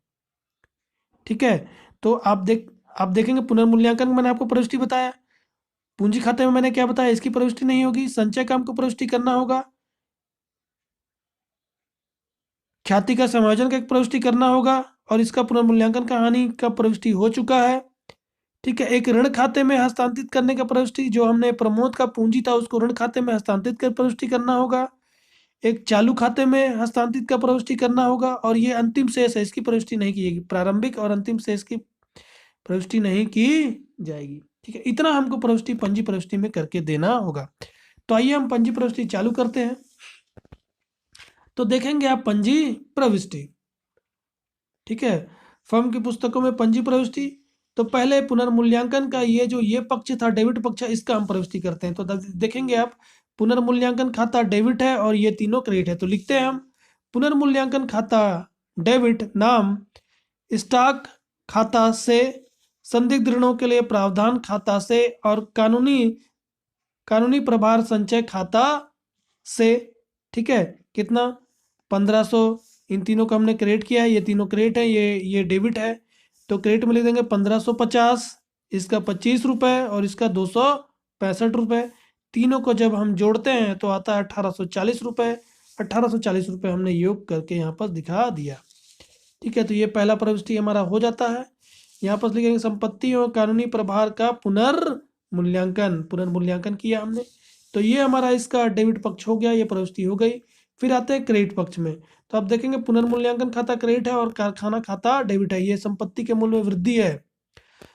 ठीक है, तो आप देखेंगे पुनर्मूल्यांकन में मैंने आपको प्रविष्टि बताया, पूंजी खाते में मैंने क्या बताया, इसकी प्रविष्टि नहीं होगी। संचय का हमको प्रविष्टि करना होगा, ख्याति का समायोजन का एक प्रविष्टि करना होगा, और इसका पुनर्मूल्यांकन का हानि का प्रविष्टि हो चुका है। ठीक है, एक ऋण खाते में हस्तांतरित करने का प्रविष्टि, जो हमने प्रमोद का पूंजी था उसको ऋण खाते में हस्तांतरित कर प्रविष्टि करना होगा। एक चालू खाते में हस्तांतरित का प्रविष्टि करना होगा, और ये अंतिम शेष है, इसकी प्रविष्टि नहीं की जाएगी, प्रारंभिक और अंतिम शेष की प्रविष्टि नहीं की जाएगी। ठीक है, इतना हमको प्रविष्टि पंजी प्रविष्टि में करके देना होगा। तो आइए हम पंजी प्रविष्टि चालू करते हैं। तो देखेंगे आप पंजी प्रविष्टि, ठीक है, फर्म की पुस्तकों में पंजी प्रविष्टि। तो पहले पुनर्मूल्यांकन का ये पक्ष था, डेबिट पक्ष, इसका हम प्रविष्टि करते हैं। तो देखेंगे आप, पुनर्मूल्यांकन खाता डेबिट है और ये तीनों क्रेडिट है। तो लिखते हैं हम, पुनर्मूल्यांकन खाता डेबिट, नाम स्टॉक खाता से, संदिग्ध ऋणों के लिए प्रावधान खाता से, और कानूनी प्रभार संचय खाता से। ठीक है, कितना, 1500। इन तीनों का हमने क्रेडिट किया है, ये तीनों क्रेडिट है, ये डेबिट है। तो क्रेडिट में लिख देंगे 1550, इसका 25 रुपये और इसका 265 रुपये। तीनों को जब हम जोड़ते हैं तो आता है 1840 रुपये। 1840 रुपये हमने योग करके यहाँ पर दिखा दिया। ठीक है, तो ये पहला प्रविष्टि हमारा हो जाता है। यहाँ पर लिखेंगे संपत्ति और कानूनी प्रभार का पुनर्मूल्यांकन किया हमने। तो ये हमारा इसका डेबिट पक्ष हो गया, ये प्रविष्टि हो गई। फिर आते हैं क्रेडिट पक्ष में। तो आप देखेंगे पुनर्मूल्यांकन खाता क्रेडिट है और कारखाना खाता डेबिट है। ये संपत्ति के मूल्य में वृद्धि है,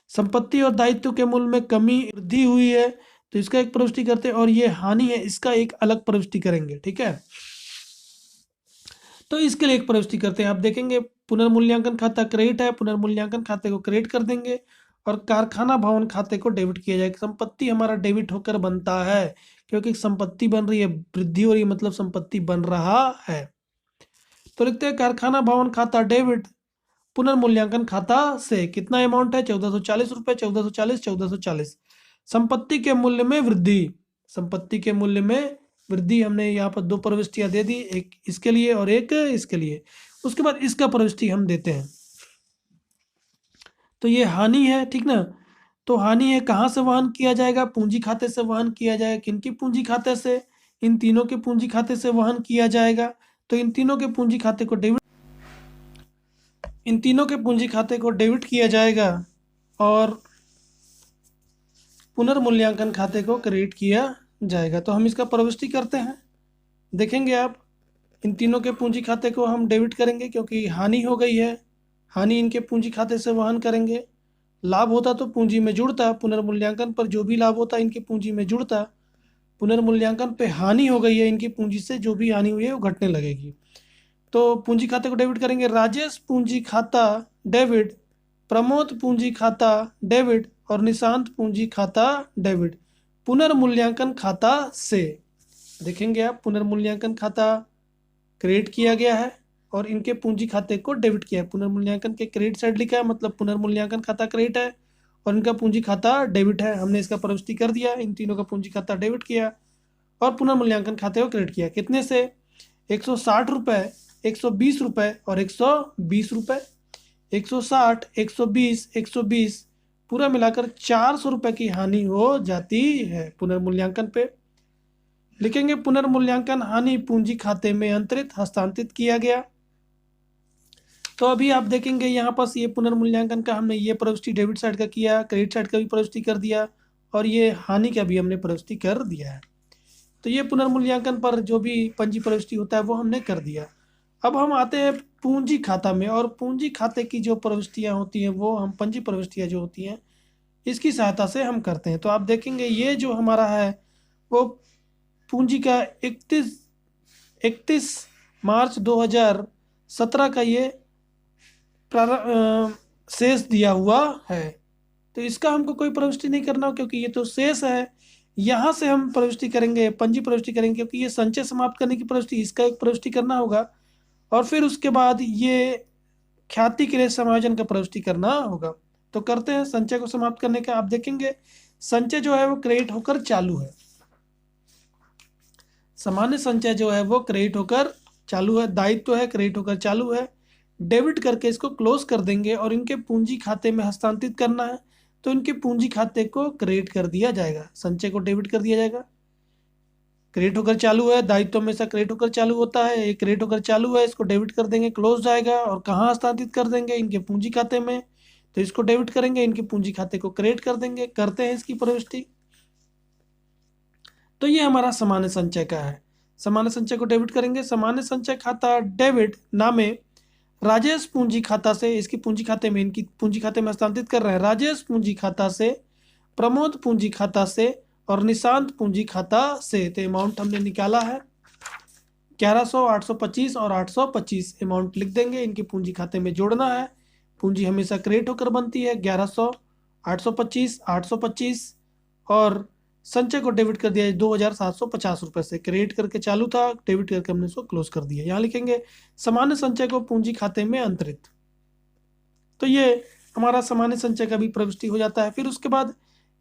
संपत्ति और दायित्व के मूल्य में कमी वृद्धि हुई है, तो इसका एक प्रविष्टि करते हैं। और ये हानि है, इसका एक अलग प्रविष्टि करेंगे। ठीक है, तो इसके लिए एक प्रविष्टि करते हैं। आप देखेंगे पुनर्मूल्यांकन खाता क्रेडिट है, पुनर्मूल्यांकन खाते को क्रेडिट कर देंगे और कारखाना भवन खाते को डेबिट किया जाएगा। संपत्ति हमारा डेबिट होकर बनता है, क्योंकि संपत्ति बन रही है, वृद्धि हो रही है, मतलब संपत्ति बन रहा है। तो लिखते हैं कारखाना भवन खाता डेबिट, पुनर्मूल्यांकन खाता से कितना अमाउंट है, 1440 रुपये, 1440। संपत्ति के मूल्य में वृद्धि, संपत्ति के मूल्य में वृद्धि, हमने यहाँ पर दो प्रविष्टियां दे दी, एक इसके लिए और एक इसके लिए। उसके बाद इसका प्रविष्टि हम देते हैं। तो ये हानि है, ठीक ना। तो हानि है, कहाँ से वहन किया जाएगा, पूंजी खाते से वहन किया जाएगा। किनकी पूंजी खाते से, इन तीनों के पूंजी खाते से वहन किया जाएगा। तो इन तीनों के पूंजी खाते को डेबिट किया जाएगा और पुनर्मूल्यांकन खाते को क्रेडिट किया जाएगा। तो हम इसका प्रविष्टि करते हैं। देखेंगे आप, इन तीनों के पूंजी खाते को हम डेबिट करेंगे क्योंकि हानि हो गई है, हानि इनके पूंजी खाते से वहन करेंगे। लाभ होता तो पूंजी में जुड़ता, पुनर्मूल्यांकन पर जो भी लाभ होता इनकी पूंजी में जुड़ता। पुनर्मूल्यांकन पे हानि हो गई है, इनकी पूंजी से जो भी हानि हुई है वो घटने लगेगी। तो पूंजी खाते को डेबिट करेंगे। राजेश पूंजी खाता डेबिट, प्रमोद पूंजी खाता डेबिट और निशांत पूंजी खाता डेबिट। पुनर्मूल्यांकन खाता से, देखेंगे आप, पुनर्मूल्यांकन खाता क्रेडिट किया गया है और इनके पूंजी खाते को डेबिट किया है। पुनर्मूल्यांकन के क्रेडिट साइड लिखा है, मतलब पुनर्मूल्यांकन खाता क्रेडिट है और इनका पूंजी खाता डेबिट है। हमने इसका प्रविष्टि कर दिया, इन तीनों का पूंजी खाता डेबिट किया और पुनर्मूल्यांकन खाते को क्रेडिट किया। कितने से, 160 रुपये, 120 रुपये और 120 रुपये। 160, 120, 120 पूरा मिलाकर 400 रुपये की हानि हो जाती है पुनर्मूल्यांकन पे। लिखेंगे पुनर्मूल्यांकन हानि पूंजी खाते में अंतरित हस्तांतरित किया गया। तो अभी आप देखेंगे यहाँ पर ये पुनर्मूल्यांकन का हमने ये प्रविष्टि डेबिट साइड का किया, क्रेडिट साइड का भी प्रविष्टि कर दिया और ये हानि का भी हमने प्रविष्टि कर दिया है। तो ये पुनर्मूल्यांकन पर जो भी पंजी प्रविष्टि होता है वो हमने कर दिया। अब हम आते हैं पूंजी खाता में, और पूंजी खाते की जो प्रविष्टियाँ होती हैं वो हम पंजी प्रविष्टियाँ जो होती हैं इसकी सहायता से हम करते हैं। तो आप देखेंगे ये जो हमारा है वो पूंजी का 31 मार्च 2017 का ये शेष दिया हुआ है। तो इसका हमको कोई प्रविष्टि नहीं करना हो क्योंकि ये तो शेष है। यहाँ से हम प्रविष्टि करेंगे, पंजी प्रविष्टि करेंगे, क्योंकि ये संचय समाप्त करने की प्रविष्टि, इसका एक प्रविष्टि करना होगा और फिर उसके बाद ये ख्याति के लिए समायोजन का प्रविष्टि करना होगा। तो करते हैं संचय को समाप्त करने का। आप देखेंगे संचय जो है वो क्रेडिट होकर चालू है, सामान्य संचय जो है वो क्रेडिट होकर चालू है, दायित्व है क्रेडिट होकर चालू है। डेबिट करके इसको क्लोज कर देंगे और इनके पूंजी खाते में हस्तांतरित करना है, तो इनके पूंजी खाते को क्रेडिट कर दिया जाएगा, संचय को डेबिट कर दिया जाएगा। क्रेडिट होकर चालू है, दायित्व में से क्रेडिट होकर चालू होता है, ये क्रेडिट होकर चालू है, इसको डेबिट कर देंगे, क्लोज जाएगा। और कहाँ हस्तांतरित कर देंगे, इनके पूंजी खाते में। तो इसको डेबिट करेंगे, इनके पूंजी खाते को क्रेडिट कर देंगे। करते हैं इसकी प्रविष्टि। तो ये हमारा सामान्य संचय का है। सामान्य संचय को डेबिट करेंगे। सामान्य संचय खाता डेबिट नामे राजेश पूंजी खाता से, इसकी पूंजी खाते में, इनकी पूंजी खाते में हस्तांतरित कर रहे हैं। राजेश पूंजी खाता से प्रमोद पूंजी खाता से और निशांत पूंजी खाता से। तो अमाउंट हमने निकाला है 1100, 825 और 825 अमाउंट लिख देंगे, इनकी पूंजी खाते में जोड़ना है। पूंजी हमेशा क्रिएट होकर बनती है 1100, 825, 825 और संचय को डेबिट कर दिया 2750 रुपए से। क्रेडिट करके चालू था, डेबिट करके हमने इसको क्लोज कर दिया। यहाँ लिखेंगे सामान्य संचय को पूंजी खाते में अंतरित। तो ये हमारा सामान्य संचय का भी प्रविष्टि हो जाता है। फिर उसके बाद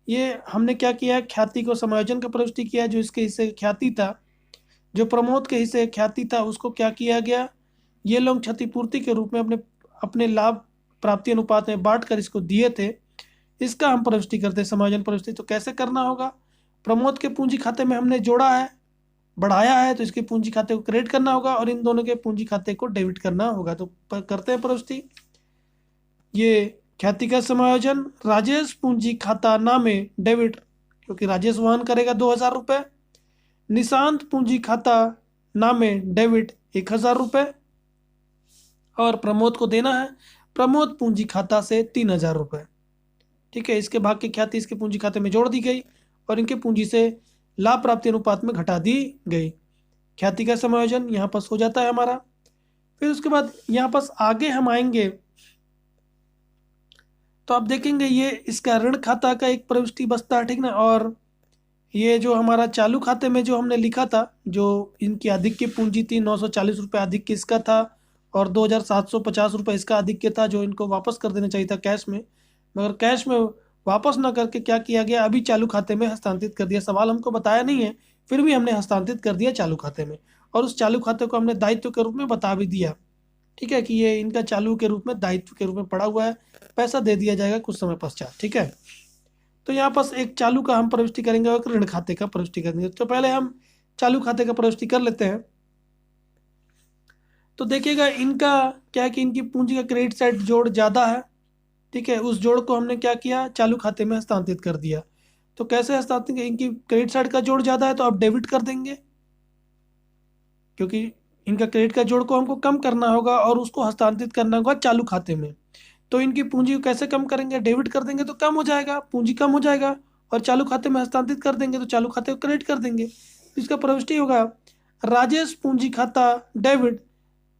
ये हमने क्या किया है, ख्याति को समायोजन का प्रविष्टि किया है। जो इसके हिस्से ख्याति था, जो प्रमोद के हिस्से ख्याति था, उसको क्या किया गया, ये लोग क्षतिपूर्ति के रूप में अपने अपने लाभ प्राप्ति अनुपात में बांट कर इसको दिए थे। इसका हम प्रविष्टि करते हैं समायोजन प्रविष्टि। तो कैसे करना होगा, प्रमोद के पूंजी खाते में हमने जोड़ा है, बढ़ाया है, तो इसके पूंजी खाते को क्रेडिट करना होगा और इन दोनों के पूंजी खाते को डेबिट करना होगा। तो करते हैं प्रविष्टि। ये ख्याति का समायोजन, राजेश पूंजी खाता नामे डेबिट, क्योंकि राजेश वहन करेगा 2000 रुपये। निशांत पूंजी खाता नामे डेबिट 1000 रुपये और प्रमोद को देना है प्रमोद पूंजी खाता से 3000 रुपये। ठीक है, इसके भाग की ख्याति इसके पूंजी खाते में जोड़ दी गई और इनके पूंजी से लाभ प्राप्ति अनुपात में घटा दी गई। ख्याति का समायोजन यहाँ पास हो जाता है हमारा। फिर उसके बाद यहाँ पास आगे हम आएंगे तो आप देखेंगे ये इसका ऋण खाता का एक प्रविष्टि बचता है, ठीक ना। और ये जो हमारा चालू खाते में जो हमने लिखा था, जो इनकी अधिक पूंजी थी 940 रुपये अधिक इसका था और 2750 रुपये इसका अधिक था, जो इनको वापस कर देना चाहिए था कैश में, मगर कैश में वापस ना करके क्या किया गया, अभी चालू खाते में हस्तांतरित कर दिया। सवाल हमको बताया नहीं है, फिर भी हमने हस्तांतरित कर दिया चालू खाते में और उस चालू खाते को हमने दायित्व के रूप में बता भी दिया। ठीक है, कि ये इनका चालू के रूप में दायित्व के रूप में पड़ा हुआ है, पैसा दे दिया जाएगा कुछ समय पश्चात। ठीक है, तो यहाँ पास एक चालू का हम प्रविष्टि करेंगे और एक ऋण खाते का प्रविष्टि करेंगे। तो पहले हम चालू खाते का प्रविष्टि कर लेते हैं। तो देखिएगा इनका क्या है कि इनकी पूंजी का क्रेडिट साइड जोड़ ज़्यादा है। ठीक है, उस जोड़ को हमने क्या किया, चालू खाते में हस्तांतरित कर दिया। तो कैसे हस्तांतरित, इनकी क्रेडिट साइड का जोड़ ज़्यादा है तो आप डेबिट कर देंगे, क्योंकि इनका क्रेडिट का जोड़ को हमको कम करना होगा और उसको हस्तांतरित करना होगा चालू खाते में। तो इनकी पूंजी को कैसे कम करेंगे, डेबिट कर देंगे तो कम हो जाएगा, पूंजी कम हो जाएगा, और चालू खाते में हस्तांतरित कर देंगे तो चालू खाते को क्रेडिट कर देंगे। तो इसका प्रविष्टि होगा राजेश पूंजी खाता डेबिट,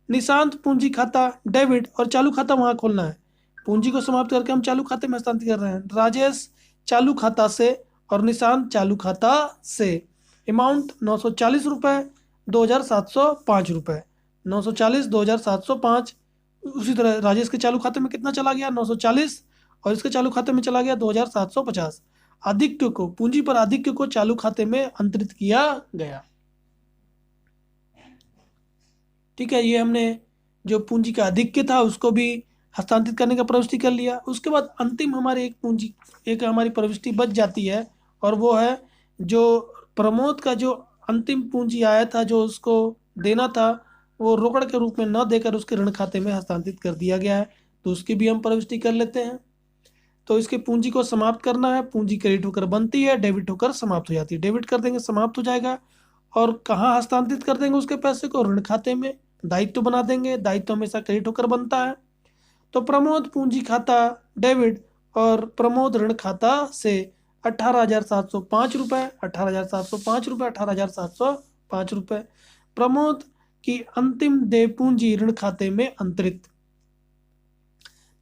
निशांत पूंजी खाता डेबिट और चालू खाता वहां खोलना है। पूंजी को समाप्त करके हम चालू खाते में हस्तांतरित कर रहे हैं। राजेश चालू खाता से और निशांत चालू खाता से। अमाउंट 940 रुपये, 2705 रुपये, 940, 2705। उसी तरह राजेश के चालू खाते में कितना चला गया, 940, और इसके चालू खाते में चला गया 2750। आधिक्य को, पूंजी पर आधिक्य को चालू खाते में अंतरित किया गया। ठीक है, ये हमने जो पूंजी का आधिक्य था उसको भी हस्तांतरित करने का प्रविष्टि कर लिया। उसके बाद अंतिम हमारी एक हमारी प्रविष्टि बच जाती है और वो है जो प्रमोद का जो अंतिम पूंजी आया था, जो उसको देना था, वो रोकड़ के रूप में न देकर उसके ऋण खाते में हस्तांतरित कर दिया गया है। तो उसकी भी हम प्रविष्टि कर लेते हैं। तो इसके पूंजी को समाप्त करना है। पूंजी क्रेडिट होकर बनती है, डेबिट होकर समाप्त हो जाती है। डेबिट कर देंगे, समाप्त हो जाएगा। और कहाँ हस्तांतरित कर देंगे उसके पैसे को, ऋण खाते में। दायित्व बना देंगे, दायित्व हमेशा क्रेडिट होकर बनता है। तो प्रमोद पूंजी खाता डेबिट और प्रमोद ऋण खाता से 18,705 रुपये, 18,705 रुपये, 18,705 रुपये प्रमोद की अंतिम देय पूंजी ऋण खाते में अंतरित।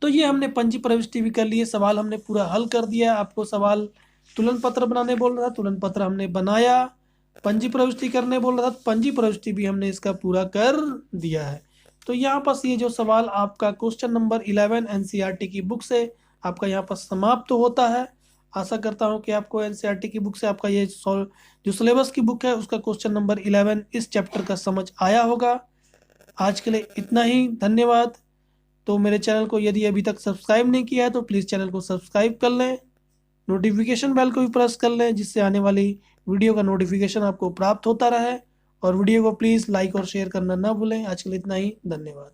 तो ये हमने पंजी प्रविष्टि भी कर ली है। सवाल हमने पूरा हल कर दिया। आपको सवाल तुलन पत्र बनाने बोल रहा था, तुलन पत्र हमने बनाया। पंजी प्रविष्टि करने बोल रहा था, पंजी प्रविष्टि भी हमने इसका पूरा कर दिया है। तो यहाँ पास ये जो सवाल आपका क्वेश्चन नंबर 11 एनसीईआरटी की बुक से आपका यहाँ पर समाप्त होता है। आशा करता हूँ कि आपको एनसीईआरटी की बुक से आपका ये जो सिलेबस की बुक है उसका क्वेश्चन नंबर 11 इस चैप्टर का समझ आया होगा। आज के लिए इतना ही, धन्यवाद। तो मेरे चैनल को यदि अभी तक सब्सक्राइब नहीं किया है तो प्लीज़ चैनल को सब्सक्राइब कर लें, नोटिफिकेशन बेल को भी प्रेस कर लें, जिससे आने वाली वीडियो का नोटिफिकेशन आपको प्राप्त होता रहे। और वीडियो को प्लीज़ लाइक और शेयर करना ना भूलें। आज के लिए इतना ही, धन्यवाद।